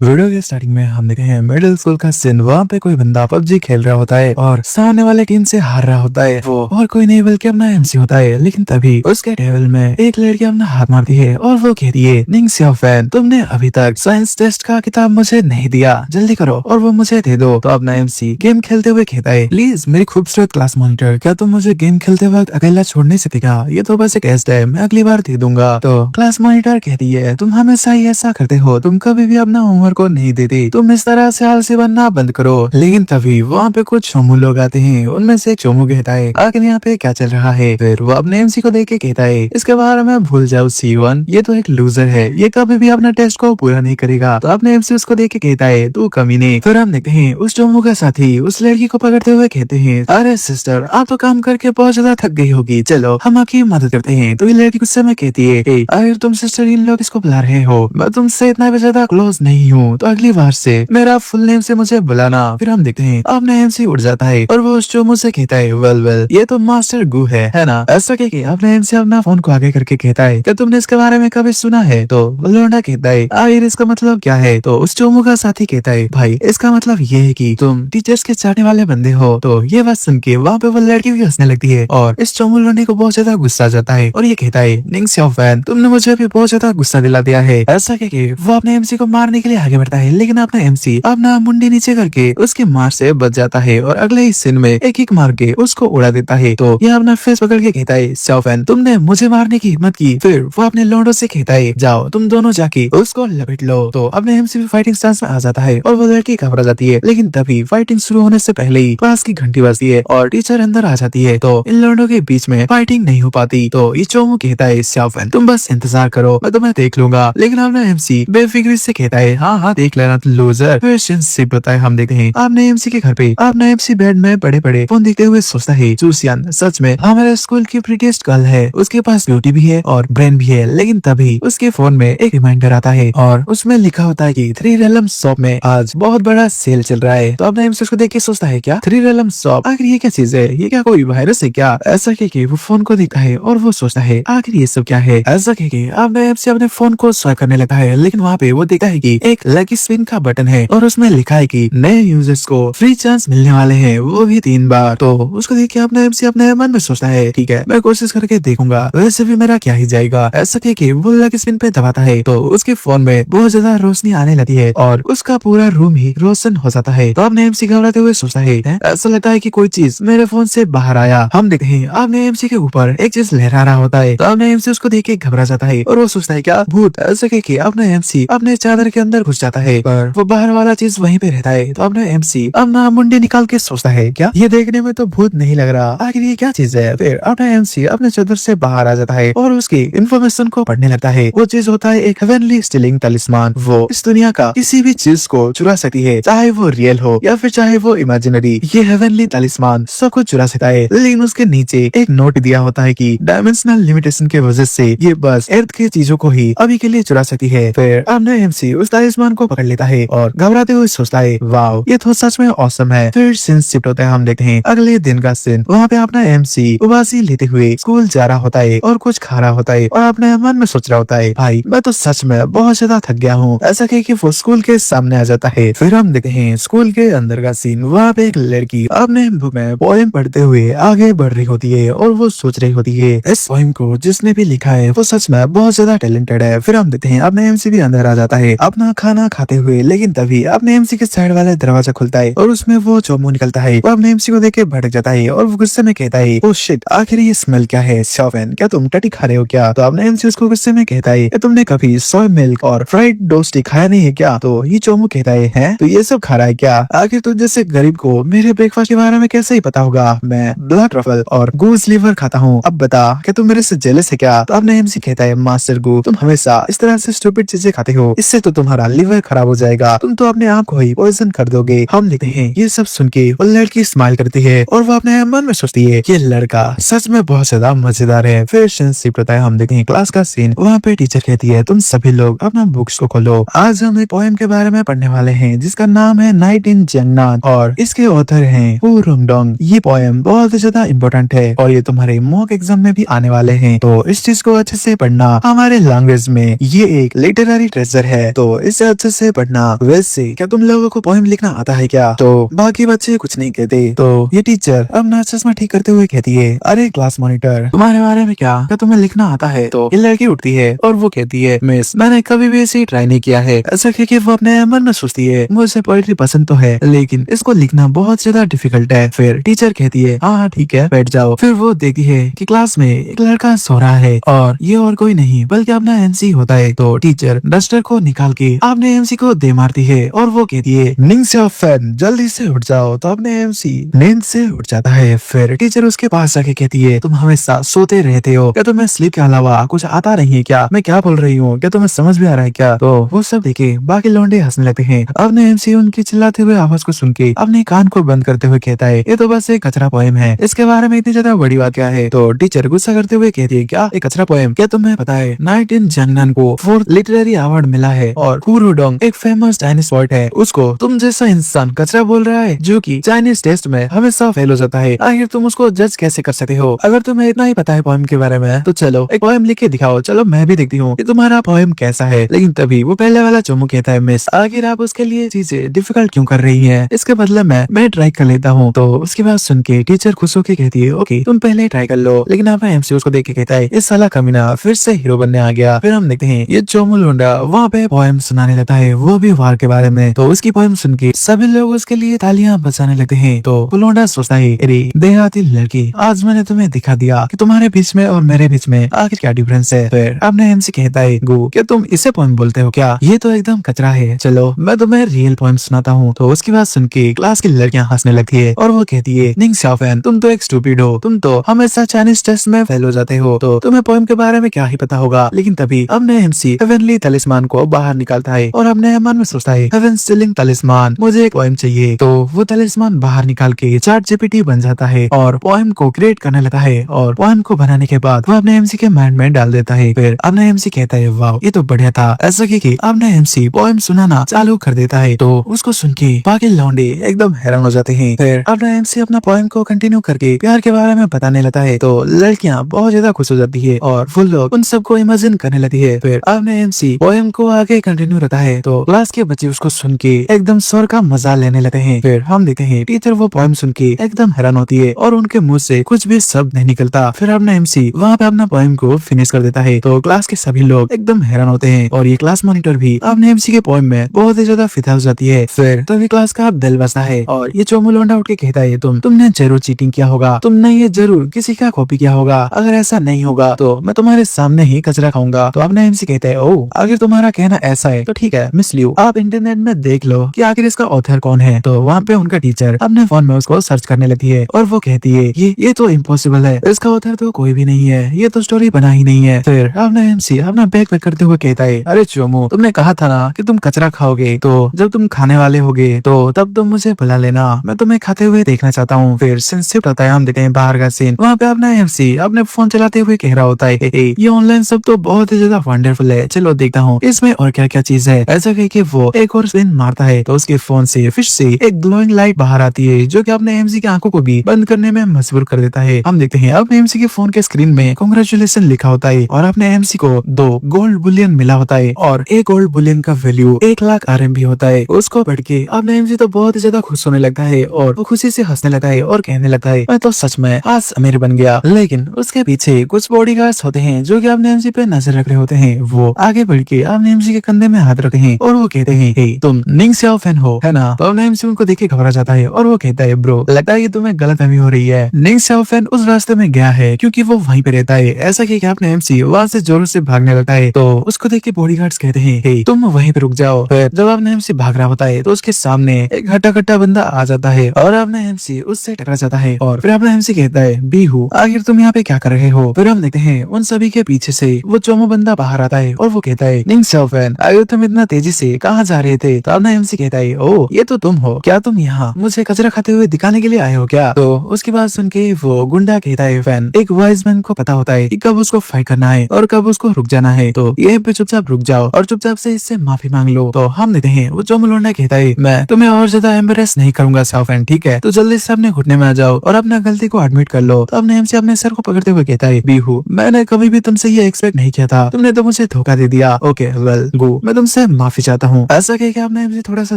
Video के starting में हम देखे हैं मिडिल स्कूल का सीन। वहाँ पे कोई बंदा पबजी खेल रहा होता है और सामने वाले टीम से हार रहा होता है। वो और कोई नहीं बल्कि अपना एमसी होता है। लेकिन तभी उसके टेबल में एक लड़की अपना हाथ मारती है और वो कहती है, निंग सियाओ फैन, तुमने अभी तक साइंस टेस्ट का किताब मुझे नहीं दिया, जल्दी करो और वो मुझे दे दो। तो अपना एमसी गेम खेलते हुए कहता है, प्लीज मेरी खूबसूरत क्लास मॉनिटर, क्या तुम मुझे गेम खेलते वक्त अकेला छोड़ नहीं सकेगा? ये तो बस एक टेस्ट है, मैं अगली बार दे दूंगा। तो क्लास मॉनिटर कहती है, तुम हमेशा ही ऐसा करते हो, तुम कभी भी अपना होमवर्क को नहीं देते, तुम इस तरह से आलसी बनना बंद करो। लेकिन तभी वहाँ पे कुछ चोमू लोग आते हैं। उनमें से एक चोमू कहता है, आखिर यहाँ पे क्या चल रहा है? फिर वो अपने एमसी को देख के कहता है, इसके बारे में भूल जाओ C1, ये तो एक लूजर है, ये कभी भी अपना टेस्ट को पूरा नहीं करेगा। तो अपने एमसी उसको देख के कहता है, तू कमीने। फिर हम देखते हैं उस चोमू का साथी उस लड़की को पकड़ते हुए कहते हैं, अरे सिस्टर, आप तो काम करके बहुत ज्यादा थक गई होगी, चलो हम आपकी मदद करते हैं। तो ये लड़की गुस्से में कहती है, अगर तुम सिस्टर इन लोग इसको बुला रहे हो, मैं तुमसे इतना भी ज्यादा क्लोज नहीं हूँ, तो अगली बार से मेरा फुल नेम से मुझे बुलाना। फिर हम देखते हैं अपना एमसी उड़ जाता है और वो उस चोमू से कहता है, वेल ये तो मास्टर गू है ना? ऐसा कह के अपने एमसी अपना फोन को आगे करके कहता है, क्या तुमने इसके बारे में कभी सुना है? तो लौंडा कहता है, आखिर इसका मतलब क्या है? तो उस चोमू का साथी कहता है, भाई इसका मतलब ये है कि तुम टीचर्स के चाटने वाले बंदे हो। तो ये बात सुन के वहाँ पे वो लड़की भी हंसने लगती है और इस चोमू लौंडे को बहुत ज्यादा गुस्सा आ जाता है और ये कहता है, निंग सियाओ फैन, तुमने मुझे भी बहुत ज्यादा गुस्सा दिला दिया है। ऐसा कह के वो अपने एमसी को मारने के लिए आगे बढ़ता है, लेकिन अपना एमसी अपना मुंडी नीचे करके उसके मार से बच जाता है और अगले ही सीन में एक किक मार के उसको उड़ा देता है। तो यह अपना फेस पकड़ के कहता है, सियाओ फैन, तुमने मुझे मारने की हिम्मत की। फिर वो अपने लौंडों से कहता है, जाओ तुम दोनों जाके उसको लपेट लो। तो अपने एमसी भी फाइटिंग स्टांस में आ जाता है और वो लड़की घबरा जाती है। लेकिन तभी फाइटिंग शुरू होने से पहले ही क्लास की घंटी बजती है और टीचर अंदर आ जाती है। तो इन लौंडों के बीच में फाइटिंग नहीं हो पाती। तो ये चोमू कहता है, सियाओ फैन, तुम बस इंतजार करो, मैं तुम्हें देख लूंगा। लेकिन अपना एमसी बेफिक्री से कहता है, हाँ देख लेना तुम लूजर। फिर सिंसिप होता है। हम देखते हैं आपने एमसी के घर पे अपना एमसी बेड में बड़े बड़े फोन देखते हुए सोचता है, चूसियान सच में हमारे स्कूल की प्रीटीएस्ट गर्ल है, उसके पास ब्यूटी भी है और ब्रेन भी है। लेकिन तभी उसके फोन में एक रिमाइंडर आता है और उसमें लिखा होता है कि 3 रेलम शॉप में आज बहुत बड़ा सेल चल रहा है। तो अपना एमसी उसको देख के सोचता है, क्या 3 रेलम शॉप? आखिर ये क्या चीज है? ये क्या कोई वायरस है क्या? ऐसा कह के वो फोन को देखता है और वो सोचता है, आखिर ये सब क्या है? ऐसा कह के अपना एमसी अपने फोन को स्वाइप करने लगता है। लेकिन वहाँ पे वो देखता है कि एक लकी स्पिन का बटन है और उसमें लिखा है कि नए यूजर्स को फ्री चांस मिलने वाले हैं, वो भी 3 बार। तो उसको देख के अपना एमसी अपने मन में सोचता है, ठीक है, मैं कोशिश करके देखूंगा, वैसे भी मेरा क्या ही जाएगा। ऐसा कह के वो लकी स्पिन पे दबाता है तो उसके फोन में बहुत ज्यादा रोशनी आने लगती है और उसका पूरा रूम ही रोशन हो जाता है। तो अपने एमसी घबराते हुए सोचता है, ऐसा लगता है कि कोई चीज मेरे फोन से बाहर आया। हम देखते हैं अपने एमसी के ऊपर एक चीज लहरा रहा होता है। तो अपने एमसी उसको देख के घबरा जाता है और वो सोचता है, क्या भूत? ऐसा कह के अपने एमसी अपने चादर के अंदर घुस जाता है पर वो बाहर वाला चीज वहीं पे रहता है। तो अपने एमसी अपना मुंडी निकाल के सोचता है, क्या ये देखने में तो भूत नहीं लग रहा, आखिर ये क्या चीज है? फिर अपना एमसी अपने चादर से बाहर आ जाता है और उसकी इंफॉर्मेशन को पढ़ने लगता है। वो चीज होता है एक हेवनली स्टीलिंग तलिस्मान। वो इस दुनिया का किसी भी चीज को चुरा सकती है, चाहे वो रियल हो या फिर चाहे वो इमेजिनरी। ये हेवनली तलिस्मान सब कुछ चुरा सकता है। लेकिन उसके नीचे एक नोट दिया होता है कि डायमेंशनल लिमिटेशन के वजह से ये बस अर्थ की चीजों को ही अभी के लिए चुरा सकती है। फिर अपने एमसी उस तलिस्मान को पकड़ लेता है और घबराते हुए सोचता है, वाओ ये तो सच में ऑसम है। फिर सीन शिफ्ट होता है। हम देखते हैं अगले दिन का सीन। वहाँ पे अपना एमसी उबासी लेते हुए स्कूल जा रहा होता है और कुछ खा रहा होता है और अपने मन में सोच रहा होता है, भाई मैं तो सच में बहुत ज्यादा थक गया हूँ। ऐसा कह के वो स्कूल के सामने आ जाता है। फिर हम देखते हैं स्कूल के अंदर का सीन। वहाँ पे एक लड़की अपने बुक में पोएम पढ़ते हुए आगे बढ़ रही होती है और वो सोच रही होती है, इस पोएम को जिसने भी लिखा है वो सच में बहुत ज्यादा टैलेंटेड है। फिर हम देखते हैं अपने एमसी भी अंदर आ जाता है अपना खाना खाते हुए। लेकिन तभी अपने एमसी के साइड वाला दरवाजा खुलता है और उसमें वो चोमू निकलता है। वो अपने एमसी को देख के भड़क जाता है और वो गुस्से में कहता है, ओह शिट, आखिर ये स्मेल क्या है? सियाओ फैन, क्या तुम टटी खा रहे हो क्या? तो अपने एमसी उसको गुस्से में कहता है, तुमने कभी सोय मिल्क और फ्राइड डोस्टी खाया नहीं है क्या? तो ये चोमू कहता है, तो ये सब खा रहा है क्या? आखिर तुझ जैसे गरीब को मेरे ब्रेकफास्ट के बारे में कैसे ही पता होगा? मैं ब्लैक ट्रफल और गूस लिवर खाता हूँ। अब बता, क्या तुम मेरे से जेलस है क्या? तो अपने एमसी कहता है, मास्टर गू, तुम हमेशा इस तरह से स्टूपिड चीजें खाते हो, इससे तो तुम्हारा लिवर खराब हो जाएगा, तुम तो अपने आप को ही पॉइजन कर दोगे। हम लिखते हैं ये सब सुन के वो लड़की स्माइल करती है और वो अपने मन में सोचती है, ये लड़का सच में बहुत ज्यादा मजेदार है। फिर शिफ्ट होता है। हम देखते हैं क्लास का सीन। वहाँ पे टीचर कहती है, तुम सभी लोग अपना बुक्स को खोलो, आज हम एक पोएम के बारे में पढ़ने वाले हैं जिसका नाम है नाइट इन जंगनाथ और इसके ऑथर हैं हु रुंगडोंग। ये पोएम बहुत ज्यादा इम्पोर्टेंट है और ये तुम्हारे मॉक एग्जाम में भी आने वाले हैं, तो इस चीज को अच्छे से पढ़ना। हमारे लैंग्वेज में ये एक लिटरेरी ट्रेजर है, तो इसे अच्छे से पढ़ना। वैसे क्या तुम लोगों को पोएम लिखना आता है क्या? तो बाकी बच्चे कुछ नहीं कहते। तो ये टीचर अपना चश्मा ठीक करते हुए कहती है, अरे क्लास मॉनिटर, तुम्हारे बारे में क्या तुम्हें लिखना आता है? तो ये लड़की उठती है और वो कहती है, मिस मैंने कभी भी ऐसे ट्राई नहीं किया है। ऐसा क्योंकि वो अपने मन में सोचती है, मुझे पोएट्री पसंद तो है लेकिन इसको लिखना बहुत ज्यादा डिफिकल्ट है। फिर टीचर कहती है, हाँ ठीक है बैठ जाओ। फिर वो देखती है कि क्लास में एक लड़का सो रहा है और ये और कोई नहीं बल्कि अपना एमसी होता है। तो टीचर डस्टर को निकाल के अपने एमसी को दे मारती है और वो कहती है, निंग फैन जल्दी से उठ जाओ। तो अपने एमसी नींद से उठ जाता है। फिर टीचर उसके पास जाके कहती है, तुम हमेशा सोते रहते हो क्या? तुम्हें स्लीप के अलावा कुछ आता नहीं है क्या? मैं क्या बोल रही हूँ, क्या तुम्हें समझ में आ रहा है क्या? तो वो सब देखे बाकी लौंडे हंसने लगते हैं। अपने एमसी उनकी चिल्लाते हुए आवाज को सुन के अपने कान को बंद करते हुए कहता है, ये तो बस एक कचरा पोएम है, इसके बारे में इतनी ज्यादा बड़ी बात क्या है? तो टीचर गुस्सा करते हुए कहती है, क्या एक कचरा पोएम? क्या तुम्हें पता है नाइट इन जंगनन को 4th लिटरेरी अवार्ड मिला है और हु रुडोंग एक फेमस चाइनीज पोएट है, उसको तुम जैसा इंसान कचरा बोल रहा है जो कि चाइनीज टेस्ट में हमेशा फेल हो जाता है। आखिर तुम उसको जज कैसे कर सकते हो? अगर तुम्हें इतना ही पता है पोएम के बारे में तो चलो एक पोएम लिख के दिखाओ। चलो मैं भी देखती हूँ कि तुम्हारा पोएम कैसा है। लेकिन तभी वो पहले वाला चोमू कहता है, मिस आखिर आप उसके लिए चीजें डिफिकल्ट क्यों कर रही है? इसके बदले मैं ट्राई कर लेता हूँ। तो उसकी बात सुन के टीचर खुश होकर कहती है, ओके तुम पहले ट्राई कर लो। लेकिन अपना एमसी उसको देख के कहता है, इस साला कमीना फिर से हीरो बनने आ गया। फिर हम देखते हैं ये चोमू लोंडा वहाँ पे पोएम सुनाने लगता है, वो भी वार के बारे में। तो उसकी पोएम सुन के सभी लोग उसके लिए तालियां बजाने लगते हैं। तो वो लोंडा सोचता है, अरे देहाती लड़की, आज मैंने तुम्हें दिखा दिया कि तुम्हारे बीच में और मेरे बीच में आखिर क्या डिफरेंस है। फिर अपने एमसी कहता है, गो क्या तुम इसे पोएम बोलते हो क्या? ये तो एकदम कचरा है, चलो मैं तुम्हें रियल पोएम सुनाता हूँ। तो उसकी बात सुन के क्लास की लड़कियां हंसने लगती है और वो कहती है, निंग शाओफैन तुम तो एक स्टूपिड हो, तुम तो हमेशा चाइनीज टेस्ट में फेल हो जाते हो, तो तुम्हें पोएम के बारे में क्या ही पता होगा। लेकिन तभी अपने एमसी हेवनली तलिस्मान को बाहर निकालता है और अपने मन में सोचता है, हेवन स्टीलिंग तलिस्मान, मुझे एक पोएम चाहिए। तो वो तलिस्मान बाहर निकाल के चैट जीपीटी बन जाता है और पोएम को क्रिएट करने लगता है। और पोएम को बनाने के बाद वो अपने एमसी के माइंड में डाल देता है। फिर अपने एमसी कहता है, वाह ये तो बढ़िया था। ऐसा कि अपने एमसी पोएम सुनाना चालू कर देता है। तो उसको सुन के बाकी लौंडे एकदम हैरान हो जाते हैं। फिर अपना एमसी अपना पोएम को कंटिन्यू करके प्यार के बारे में बताने लगता है। तो लड़कियां बहुत ज्यादा खुश हो जाती है और वो लोग उन सबको इमेजिन करने लगती है। फिर अपने एमसी पोएम को आगे कंटिन्यू रहता है। तो क्लास के बच्चे उसको सुन के एकदम स्वर का मजा लेने लगते हैं। फिर हम देखते हैं टीचर वो पोएम सुन के एकदम हैरान होती है और उनके मुंह से कुछ भी शब्द नहीं निकलता। फिर अपना एमसी वहाँ पे अपना पोएम को फिनिश कर देता है। तो क्लास के सभी लोग एकदम हैरान होते हैं और ये क्लास मॉनिटर भी अपने एमसी के पोएम में बहुत ही ज्यादा फिदा हो जाती है। फिर तभी क्लास का बेल बजता है और ये चोमू लोंडा उठ के कहता है, तुमने जरूर चीटिंग किया होगा, तुमने ये जरूर किसी का कॉपी किया होगा। अगर ऐसा नहीं होगा तो मैं तुम्हारे सामने ही कचरा खाऊंगा। तो अपना एमसी कहता है, ओ अगर तुम्हारा कहना ऐसा है तो ठीक है मिस लियू, आप इंटरनेट में देख लो कि आखिर इसका ऑथर कौन है। तो वहाँ पे उनका टीचर अपने फोन में उसको सर्च करने लगती है और वो कहती है, ये तो इम्पॉसिबल है, इसका ऑथर तो कोई भी नहीं है, ये तो स्टोरी बना ही नहीं है। फिर अपना एमसी अपना बैग पैक करते हुए कहता है, अरे चोमू तुमने कहा था ना कि तुम कचरा खाओगे, तो जब तुम खाने वाले होगे तो तब तुम मुझे बुला लेना, मैं तुम्हें खाते हुए देखना चाहता हूँ। फिर सिंसिप होता है, हम देखते हैं बाहर का सीन। वहाँ पे अपना एमसी अपने फोन चलाते हुए कह रहा होता है, ये ऑनलाइन सब तो बहुत ही ज्यादा वंडरफुल है, चलो देखता हूँ इसमें और क्या क्या चीज है। ऐसा कह के वो एक और स्पिन मारता है तो उसके फोन से फिश से एक ग्लोइंग लाइट बाहर आती है जो कि अपने एमसी की आंखों को भी बंद करने में मजबूर कर देता है। हम देखते हैं अपने एमसी के फोन के स्क्रीन में कांग्रेचुलेशन लिखा होता है और अपने एमसी को 2 गोल्ड बुलियन मिला होता है और एक गोल्ड बुलियन का वैल्यू 1 लाख RMB होता है। उसको पढ़ के अपने एमसी तो बहुत ही ज्यादा खुश होने लगता है और वो खुशी से हंसने लगता है और कहने लगता है, मैं तो सच में आज अमीर बन गया। लेकिन उसके पीछे कुछ बॉडीगार्ड्स होते हैं जो कि अपने एमसी पे नजर रख रहे होते हैं। वो आगे बढ़ के अपने एमसी के कंधे में हाथ रखते हैं और वो कहते हैं, हे तुम निंग शाओफैन हो है ना? तो अपने एमसी उनको देख के घबरा जाता है और वो कहता है, ब्रो लगता है कि तुम्हें गलतफहमी हो रही है, निंग शाओफैन उस रास्ते में गया है क्योंकि वो वहीं पे रहता है। ऐसा कि अपने एमसी वहाँ से जोरों से भागने लगता है। तो उसको देख के बॉडीगार्ड्स कहते हैं, हे तुम वहीं पे रुक जाओ। फिर जब अपने एमसी भाग रहा होता है तो उसके सामने एक हट्टा कट्टा बंदा आ जाता है और अपने एमसी उससे टकरा जाता है और फिर अपना एमसी कहता है, बीहू आखिर तुम यहाँ पे क्या कर रहे हो? फिर हम देखते हैं उन सभी के पीछे से वो चोमो बंदा बाहर आता है और वो कहता है, निंग शाओफैन अगर तुम इतना तेजी से कहाँ जा रहे थे? तो अपना एमसी कहता है, ओ ये तो तुम हो क्या? तुम यहाँ मुझे कचरा खाते हुए दिखाने के लिए आए हो क्या? तो उसकी बात सुन के वो गुंडा कहता है, फैन एक वाइज मैन को पता होता है कि कब उसको फाइट करना है और कब उसको रुक जाना है, तो ये पे चुपचाप रुक जाओ और चुपचाप से इससे माफी मांग लो। तो हम देते हैं वो चोमो लोंडा कहता है, मैं तुम्हें और ज्यादा एम्बेरेस नहीं करूंगा शाओफैन, ठीक है? तो जल्दी से अपने घुटने में आ जाओ और अपना गलती को एडमिट कर लो। तो अपने एमसी अपने सर को पकड़ते हुए कहता है, बीहू मैंने कभी भी तुमसे ये एक्सपेक्ट नहीं किया था, तुमने तो मुझे धोखा दे दिया। ओके वेल गो, मैं तुमसे तुमसे माफी चाहता हूँ। ऐसा कह के अपना एमसी थोड़ा सा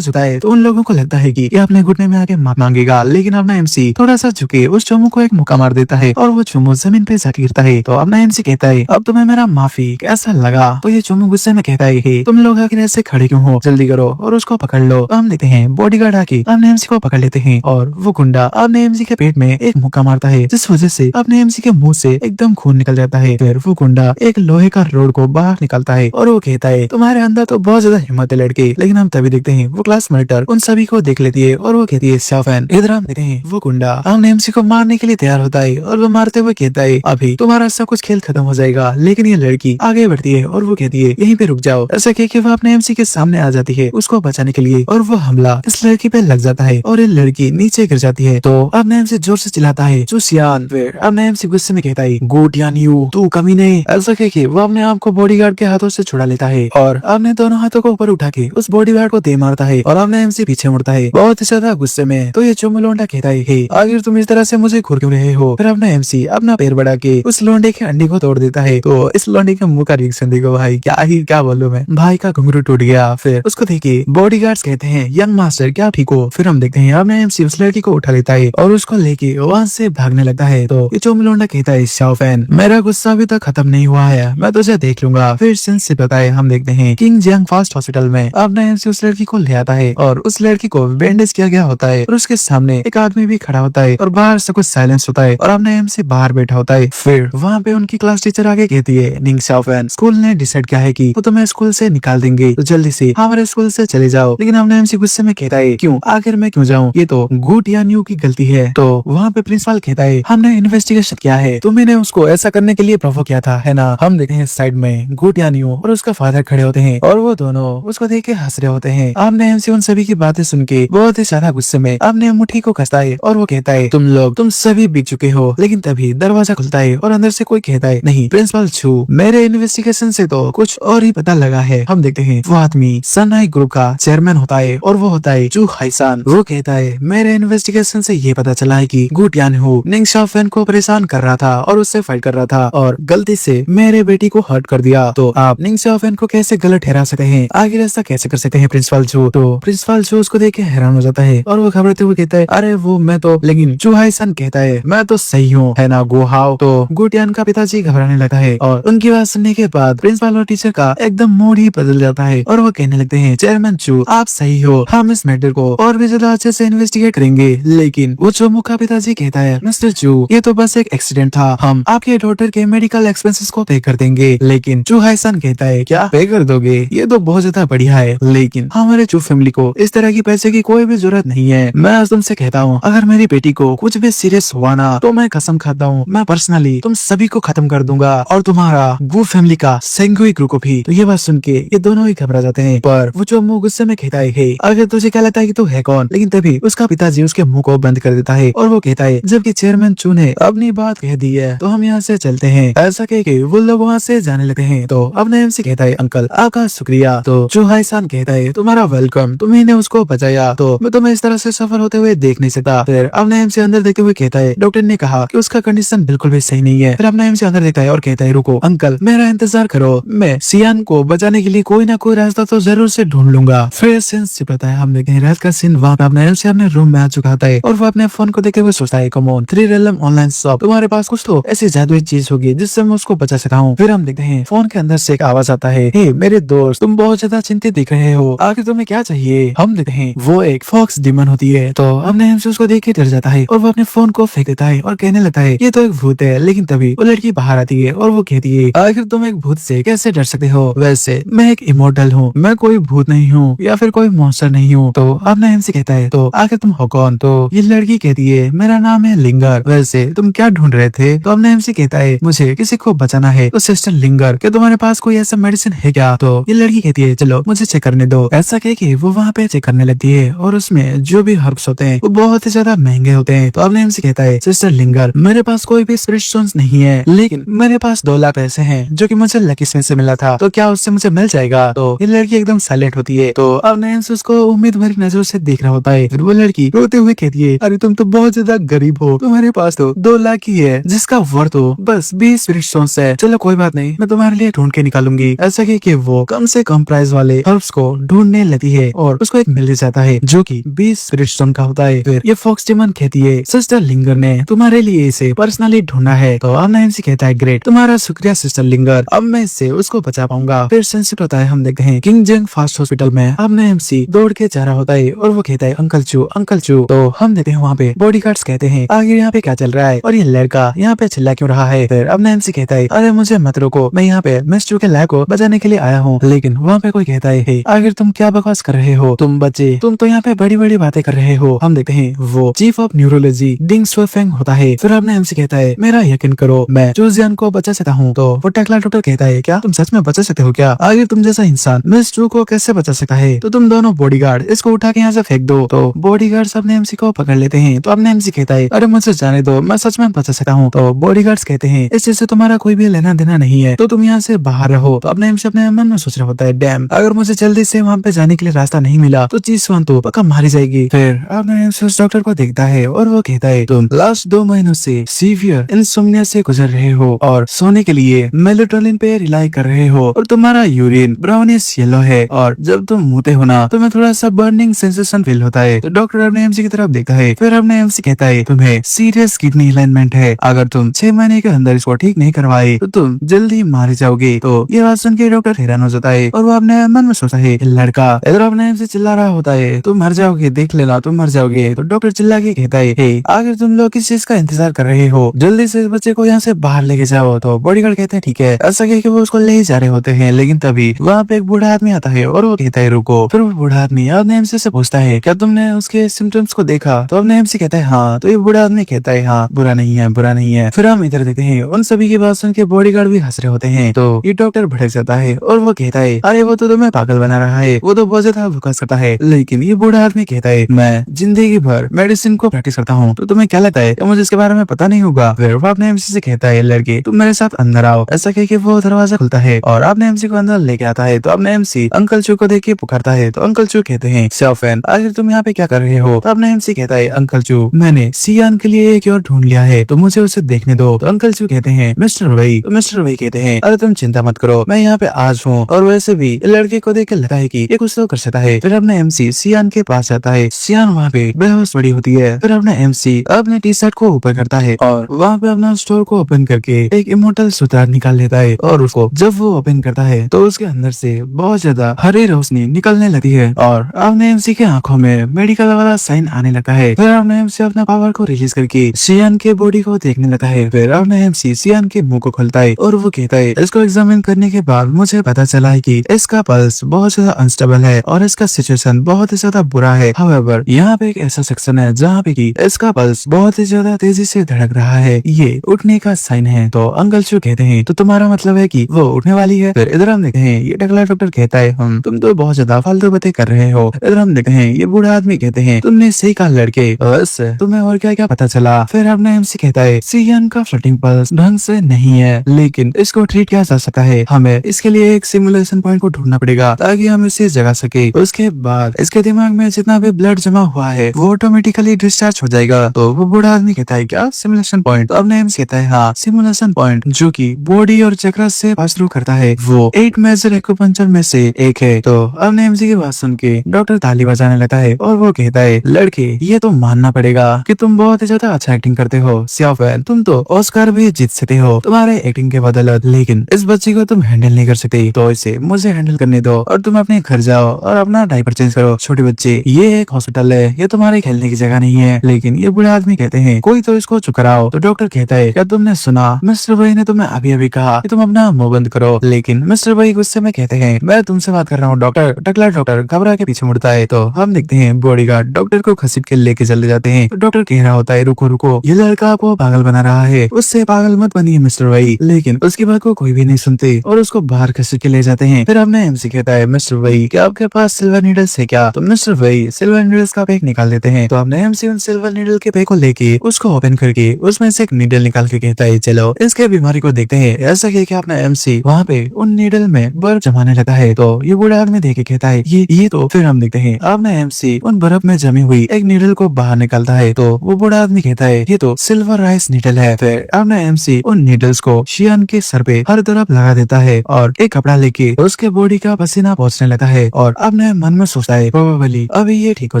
झुकाए तो उन लोगों को लगता है कि ये अपने घुटने में आके माफी मांगेगा, लेकिन अपना एमसी थोड़ा सा झुके उस चोमू को एक मुक्का मार देता है और वो चोमू जमीन पे जाके गिरता है। तो अपना एमसी कहता है अब तुम्हें मेरा माफी कैसा लगा? तो ये चोमू गुस्से में कहता है कि तुम लोग आखिर ऐसे खड़े क्यों हो, जल्दी करो और उसको पकड़ लो। तो हम देखते हैं बॉडीगार्ड आके अपने एमसी को पकड़ लेते हैं और वो गुंडा अपने एमसी के पेट में एक मुक्का मारता है, जिस वजह से अपने एमसी के मुंह से एकदम खून निकल जाता है। फिर वो गुंडा एक लोहे का रोड को बाहर निकालता है और वो कहता है तुम्हारे अंदर तो बहुत ज्यादा हिम्मत है लड़के। लेकिन हम तभी देखते हैं वो क्लास मॉनिटर उन सभी को देख लेती है और वो कहती है शाफैन। इधर हम देखते हैं वो गुंडा अपने एमसी को मारने के लिए तैयार होता है और वो मारते हुए कहता है अभी तुम्हारा सब कुछ खेल खत्म हो जाएगा। लेकिन ये लड़की आगे बढ़ती है और वो कहती है यहीं पे रुक जाओ। ऐसा कह के वो अपने एमसी के सामने आ जाती है उसको बचाने के लिए और वो हमला इस लड़की पे लग जाता है और ये लड़की नीचे गिर जाती है। तो अपने एमसी जोर से चिल्लाता है चूसियान। फिर अपने एमसी गुस्से में कहता है गोटियान यू तू कमीने। ऐसा कह के वो अपने आप को बॉडीगार्ड के हाथों से छुड़ा लेता है और अपने दोनों हाथों को ऊपर उठा के उस बॉडीगार्ड को दे मारता है और अपने एमसी पीछे मुड़ता है बहुत ही ज्यादा गुस्से में। तो ये चोमू लोंडा कहता है हे आखिर तुम इस तरह से मुझे घूर क्यों रहे हो? फिर अपना एमसी अपना पैर बढ़ा के उस लोंडे के अंडी को तोड़ देता है। तो इस लोंडे के मुंह का रिएक्शन देखो भाई, क्या बोलूं मैं, भाई का घुंघरू टूट गया। फिर उसको देखिए बॉडीगार्ड्स कहते हैं यंग मास्टर क्या ठीक हो? फिर हम देखते हैं अपने एमसी उस लड़की को उठा लेता है और उसको लेके वहां से भागने लगता है। तो ये चोमू लोंडा कहता है शाओफैन मेरा गुस्सा अभी तक खत्म नहीं हुआ है, मैं तुझे देख लूंगा। फिर सिंस से बताए हम देखते हैं किंग जियांग फास्ट हॉस्पिटल में अपना एमसी उस लड़की को ले आता है और उस लड़की को बैंडेज किया गया होता है और उसके सामने एक आदमी भी खड़ा होता है और बाहर से कुछ साइलेंस होता है और अपना एमसी बाहर बैठा होता है। फिर वहाँ पे उनकी क्लास टीचर आगे कहती है निंग शाओफैन स्कूल ने डिसाइड किया है कि वो तुम्हें स्कूल से निकाल देंगे, तो जल्दी से हमारे स्कूल से चले जाओ। लेकिन अपना एमसी गुस्से में कहता है क्यों, आखिर मैं क्यों जाऊँ, ये तो गुटियान्यू की गलती है। तो वहाँ पे प्रिंसिपल कहता है हमने इन्वेस्टिगेशन किया है, तुम्हें उसको ऐसा करने के लिए प्रोवोक किया था है ना। हम देखते हैं साइड में गुटियान्यू और उसका फादर खड़े होते हैं और वो दोनों उसको देख के हंस रहे होते हैं। आपने एमसी उन सभी की बातें सुन के बहुत ही ज्यादा गुस्से में आपने मुट्ठी को कसता है और वो कहता है तुम सभी बिक चुके हो। लेकिन तभी दरवाजा खुलता है और अंदर से कोई कहता है नहीं प्रिंसिपल छू, मेरे इन्वेस्टिगेशन से तो कुछ और ही पता लगा है। हम देखते हैं वो आदमी सनहाई ग्रुप का चेयरमैन होता है और वो होता है चू हाईसान। वो कहता है मेरे इन्वेस्टिगेशन से ये पता चला है कि गुटियान्यू निंग शाओफैन को परेशान कर रहा था और उससे फाइट कर रहा था और गलती से मेरे बेटी को हर्ट कर दिया। तो आप निंग शाओफैन को कैसे गलत ठहरा सकते हैं, आखिर ऐसा कैसे कर सकते हैं प्रिंसिपल चू? तो प्रिंसिपल चू उसको देख के हैरान हो जाता है और वो घबराते हुए कहता है अरे वो मैं तो, लेकिन चू हाईसान कहता है मैं तो सही हूँ है ना गो हाओ। तो गुटियान का पिताजी घबराने लगता है और उनकी बात सुनने के बाद प्रिंसिपल और टीचर का एकदम मूड ही बदल जाता है और वो कहने लगते हैं चेयरमैन चू आप सही हो, हम इस मैटर को और भी ज्यादा अच्छे से इन्वेस्टिगेट करेंगे। लेकिन वो चोमू का पिताजी कहता है मिस्टर चू ये तो बस एक एक्सीडेंट था, हम आपके डॉटर के मेडिकल एक्सपेंसेस को पे कर देंगे। लेकिन चू हाईसान कहता है क्या पे कर दोगे, ये तो बहुत ज्यादा बढ़िया है, लेकिन हमारे चू फैमिली को इस तरह की पैसे की कोई भी जरूरत नहीं है। मैं आज तुमसे कहता हूँ अगर मेरी बेटी को कुछ भी सीरियस हुआ ना तो मैं कसम खाता हूँ मैं पर्सनली तुम सभी को खत्म कर दूंगा और तुम्हारा गू फैमिली का सेंगुई ग्रुप को भी। तो ये बात सुन के ये दोनों ही घबरा जाते हैं पर वो जो मुंह गुस्से में कहता है अगर तुझे क्या लगता है कि तू है कौन। लेकिन तभी उसका पिताजी उसके मुंह को बंद कर देता है और वो कहता है जबकि चेयरमैन चू ने अपनी बात कह दी है तो हम यहाँ से चलते हैं। ऐसा कह के वो लोग वहाँ से जाने लगते हैं। तो अपने एमसी कहता है अंकल आपका शुक्रिया। तो चू हाईसान कहता है तुम्हारा वेलकम, तुम्ही ने उसको बचाया, तो मैं तुम्हें इस तरह से सफर होते हुए देख नहीं सकता। फिर अपने एमसी अंदर देखते हुए कहता है डॉक्टर ने कहा कि उसका कंडीशन बिल्कुल भी सही नहीं है। फिर अपना एमसी अंदर देखता है और कहता है रुको अंकल मेरा इंतजार करो, मैं सियान को बचाने के लिए कोई ना कोई रास्ता तो जरूर से ढूंढ लूंगा। फिर सीन से पता है हम देखें रात का सीन, वहाँ पे अपना एमसी अपने रूम में आ चुका होता है और वो अपने फोन को देखते हुए सोचता है कमोन 3 ऑनलाइन शॉप, तुम्हारे पास कुछ तो ऐसी जादुई चीज होगी जिससे मैं उसको बचा सकता हूँ। फिर हम देखते हैं फोन के अंदर से एक आवाज आता है हे मेरे दोस्त तुम बहुत ज्यादा चिंतित दिख रहे हो, आखिर तुम्हें क्या चाहिए। हम देखते हैं वो एक फॉक्स डिमन होती है। तो अपने एमसी उसको देख के डर जाता है और वो अपने फोन को फेंक देता है और कहने लगता है ये तो एक भूत है। लेकिन तभी वो लड़की बाहर आती है और वो कहती है आखिर तुम एक भूत से कैसे डर सकते हो, वैसे मैं एक इमोर्टल हूँ, मैं कोई भूत नहीं हूँ या फिर कोई मॉन्स्टर नहीं हूँ। तो अपना एमसी कहता है तो आखिर तुम हो कौन। तो ये लड़की कहती है मेरा नाम है लिंगर, वैसे तुम क्या ढूंढ रहे थे। तो अपना एमसी कहता है मुझे किसी को बचाना है। तो सिस्टर लिंगर क्या तुम्हारे पास कोई ऐसा मेडिसिन है क्या। तो ये लड़की कहती है चलो मुझे चेक करने दो। ऐसा कह के वो वहाँ पे चेक करने लगती है और उसमें जो भी हर्ब्स होते हैं वो बहुत ही ज्यादा महंगे होते हैं। तो अपने एमसी कहता है सिस्टर लिंगर मेरे पास कोई भी स्पिरिट स्टोन्स नहीं है, लेकिन मेरे पास 2 लाख पैसे हैं जो कि मुझे लकी स्मिथ से मिला था, तो क्या उससे मुझे मिल जाएगा। तो ये लड़की एकदम साइलेंट होती है। तो अपने एमसी उसको उम्मीद भरी नजरों से देख रहा होता है। फिर वो लड़की रोते हुए कहती है अरे तुम तो बहुत ज्यादा गरीब हो, तुम्हारे पास तो 2 लाख ही है जिसका वर्थ हो बस 20 स्पिरिट स्टोन्स है। चलो कोई बात नहीं मैं तुम्हारे लिए ढूंढ के निकालूंगी। ऐसा कि वो कम से कम प्राइस वाले हर्ब्स को ढूंढने लगती है और उसको एक मिल जाता है जो कि 20 स्पिरिट स्टोन का होता है। फिर ये फॉक्स डेमन कहती है सिस्टर लिंगर ने तुम्हारे लिए इसे पर्सनली ढूंढा है। तो अब एमसी कहता है ग्रेट, तुम्हारा शुक्रिया सिस्टर लिंगर, अब मैं इससे उसको बचा पाऊंगा। फिर सनसेट होता है, हम देखते हैं किंग जेंग फास्ट हॉस्पिटल में अब एमसी दौड़ के जा रहा होता है और वो कहता है अंकल चू अंकल चू। तो हम देखते हैं वहाँ पे बॉडीगार्ड्स कहते हैं आगे यहाँ पे क्या चल रहा है और ये लड़का यहाँ पे चिल्ला क्यों रहा है। फिर अब एमसी कहता है अरे मुझे मत रोको, मैं यहाँ पे मिस चू के लैब को बचाने के लिए आया हूँ। लेकिन वहाँ पे कोई कहता है आखिर तुम क्या बकवास कर रहे हो, तुम बच्चे तुम तो यहाँ पे बड़ी बड़ी बातें कर रहे हो। हम देखते हैं वो चीफ ऑफ न्यूरोलॉजी डिंग स्वेफेंग होता है। फिर आपने एमसी कहता है मेरा यकीन करो मैं चूजियन को बचा सकता हूँ। तो वो टकला डॉक्टर कहता है क्या तुम सच में बचा सकते हो क्या, आगे तुम जैसा इंसान मिस चू को कैसे बचा सकता है। तो तुम दोनों बॉडीगार्ड इसको उठा के यहाँ से फेंक दो। तो बॉडीगार्ड्स अपने एमसी को पकड़ लेते हैं। तो अपने एमसी कहता है अरे मुझे जाने दो, मैं सच में बचा सकता हूँ। तो बॉडीगार्ड्स कहते हैं इस चीज से तुम्हारा कोई भी लेना देना नहीं है, तो तुम यहाँ से बाहर रहो। तो अपने एमसी अपने मन में सोच रहा होता है डैम, अगर मुझे जल्दी से वहाँ पे जाने के लिए रास्ता नहीं मिला तो चीज तो पक्का मारी जाएगी। फिर अपने एमसी उस डॉक्टर को देखता है और वो कहता है तुम लास्ट 2 महीनों से सीवियर इंसोम्निया से गुजर रहे हो और सोने के लिए मेलेटोनिन पे रिलाई कर रहे हो और तुम्हारा यूरिन ब्राउनिश येलो है और जब तुम मुंहते हो ना तुम्हें थोड़ा सा बर्निंग सेंसेशन फील होता है। तो डॉक्टर अपने एमसी की तरफ देखता है। फिर अपने एमसी कहता है तुम्हें सीरियस किडनी अलाइनमेंट है, अगर तुम 6 महीने के अंदर इसको ठीक नहीं करवाए तो तुम जल्दी मारे जाओगे। तो ये बात सुन के डॉक्टर हैरान हो जाता है और वो अपने मन में सोचता है लड़का इधर अपने एमसी चिल्ला रहा होता है तुम मर जाओगे, देख लेना तुम मर जाओगे। तो डॉक्टर चिल्ला के कहता है आखिर तुम लोग किस चीज का इंतजार कर रहे हो, जल्दी से इस बच्चे को यहाँ से बाहर लेके जाओ। तो बॉडीगार्ड कहते हैं ठीक है। ऐसा कह के वो उसको ले जा रहे होते हैं, लेकिन तभी वहाँ पे एक बूढ़ा आदमी आता है और वो कहता है रुको। फिर वो बूढ़ा आदमी अपने एमसी से पूछता है क्या तुमने उसके सिम्टम्स को देखा। तो अपने एमसी कहता है हाँ। तो ये बूढ़ा आदमी कहता है हाँ बुरा नहीं है बुरा नहीं है। फिर हम इधर देखते हैं उन सभी की बात सुन के बॉडीगार्ड भी हंस रहे होते हैं। तो ये डॉक्टर भड़क जाता है और वो कहता है अरे वो तो तुम्हें पागल बना रहा है, वो तो बहुत ज्यादा बकवास करता है। लेकिन ये बूढ़ा आदमी कहता है मैं जिंदगी भर मेडिसिन को प्रैक्टिस करता हूँ, तो तुम्हें क्या लगता है कि मुझे इसके बारे में पता नहीं होगा। फिर वो अपने एमसी से कहता है लड़के तुम मेरे साथ अंदर आओ। ऐसा कह के वो दरवाजा खुलता है और अपने एमसी को अंदर लेके आता है। तो अपने एमसी अंकल चू को देख के पुकारता है। तो अंकल चू कहते हैं सैफन आखिर तुम यहाँ पे क्या कर रहे हो। तो अपने एमसी कहता है अंकल चू मैंने सियान के लिए एक और ढूंढ लिया है, तो मुझे उसे देखने दो। तो अंकल चू कहते हैं मिस्टर वही। तो मिस्टर वही कहते हैं अरे तुम चिंता मत करो, मैं यहाँ पे आज हूँ। और वैसे भी लड़के को देख के लगता है कि ये कुछ तो कर सकता है। फिर अपने एमसी सियान के पास जाता है। सियान वहाँ पे बेहोश पड़ी होती है। फिर अपने एमसी अपने टी शर्ट को ऊपर करता है और वहाँ पे अपना स्टोर को ओपन करके एक इमोर्टल सूत्र निकाल लेता है और उसको जब वो ओपन करता है तो उसके अंदर से बहुत ज्यादा हरी रोशनी निकलने लगती है और अपने एमसी के आंखों में मेडिकल वाला साइन आने लगता है। फिर अपने एमसी अपना पावर को रिलीज करके सियान के बॉडी को देखने लगता है। फिर अपने एमसी सियान के मुंह को खोलता है और वो कहता है इसको एग्जामिन करने के बाद मुझे पता चला है कि इसका पल्स बहुत ज्यादा अनस्टेबल है और इसका सिचुएशन बहुत ही ज्यादा बुरा है। हाउएवर यहाँ पे एक ऐसा सेक्शन है जहाँ पे कि इसका पल्स बहुत ही ज्यादा तेजी से धड़क रहा है, ये उठने का साइन है। तो अंकल चू कहते हैं तो तुम्हारा मतलब है कि वो उठने वाली है। फिर इधर हम देखते हैं ये टकला डॉक्टर कहता है हम तुम तो बहुत ज्यादा फालतू बातें कर रहे हो। इधर हम देखते हैं ये बूढ़ा आदमी कहते हैं तुमने सही कहा लड़के, बस तुम्हें और क्या क्या पता चला। फिर अपने एमसी कहता है सियान का फ्लटिंग पल्स ढंग से नहीं है, लेकिन इसको ट्रीट किया जा सकता है। हमें इसके लिए एक सिमुलेशन पॉइंट को ढूंढना पड़ेगा ताकि हम इसे जगा सके। उसके बाद इसके दिमाग में जितना भी ब्लड जमा हुआ है वो ऑटोमेटिकली डिस्चार्ज हो जाएगा। तो वो बूढ़ा आदमी कहता है क्या सिमुलेशन पॉइंट। तो अपने एमसी कहता है हाँ सिमुलेशन पॉइंट जो कि बॉडी और चक्र से पास थ्रू करता है, वो 8 मेजर एक्यूपंक्चर में से एक है। तो अपने एमसी की बात सुन के डॉक्टर ताली बजाने लगता है और वो कहता है लड़के ये तो मानना पड़ेगा कि तुम बहुत ही ज्यादा अच्छा एक्टिंग करते हो। सियाफन तुम तो ऑस्कर भी जीत सकते हो तुम्हारे एक्टिंग के बदौलत, लेकिन इस बच्चे को तुम हैंडल नहीं कर सकते। तो इसे मुझे हैंडल करने दो और तुम अपने घर जाओ और अपना डायपर चेंज करो। छोटे बच्चे ये एक हॉस्पिटल है, ये तुम्हारे खेलने की जगह नहीं है। लेकिन ये बूढ़े आदमी कहते हैं कोई तो इसको चुप कराओ। तो डॉक्टर कहता है क्या तुमने सुना मिस्टर भाई ने तुम्हें अभी अभी कहा कि तुम अपना मुंह बंद करो। लेकिन मिस्टर भाई गुस्से में कहते हैं मैं तुमसे बात कर रहा हूँ डॉक्टर। टकला डॉक्टर घबरा के पीछे मुड़ता है। तो हम देखते हैं बॉडीगार्ड डॉक्टर को घसीट के लेके चले जाते हैं। तो डॉक्टर कह रहा होता है रुको रुको, ये लड़का आपको पागल बना रहा है, उससे पागल मत बनिए मिस्टर भाई। लेकिन उसकी बात को कोई भी नहीं सुनते और उसको बाहर घसीट के ले जाते हैं। फिर हमने एमसी कहता है मिस्टर भाई क्या आपके पास सिल्वर नीडल्स है क्या। तो मिस्टर भाई सिल्वर नीडल्स का पैक निकाल देते हैं। तो हमने एमसी उन सिल्वर नीडल के पैक को लेके उसको ओपन करके उसमें से एक नीडल निकाल के कहता है चलो इसके बीमारी को देखते हैं। ऐसा कह के अपना एमसी वहाँ पे उन नीडल में बर्फ जमाने लगता है। तो ये बूढ़ा आदमी देख के कहता है ये तो। फिर हम देखते हैं अपना एमसी उन बर्फ में जमी हुई एक नीडल को बाहर निकालता है। तो वो बूढ़ा आदमी कहता है ये तो सिल्वर राइस नीडल है। फिर अपना एमसी उन नीडल्स को शियान के सर पे हर तरफ लगा देता है और एक कपड़ा लेके उसके बॉडी का पसीना पहुंचने लगा है और अपने मन में सोचता है प्रोबेबली अभी ये ठीक हो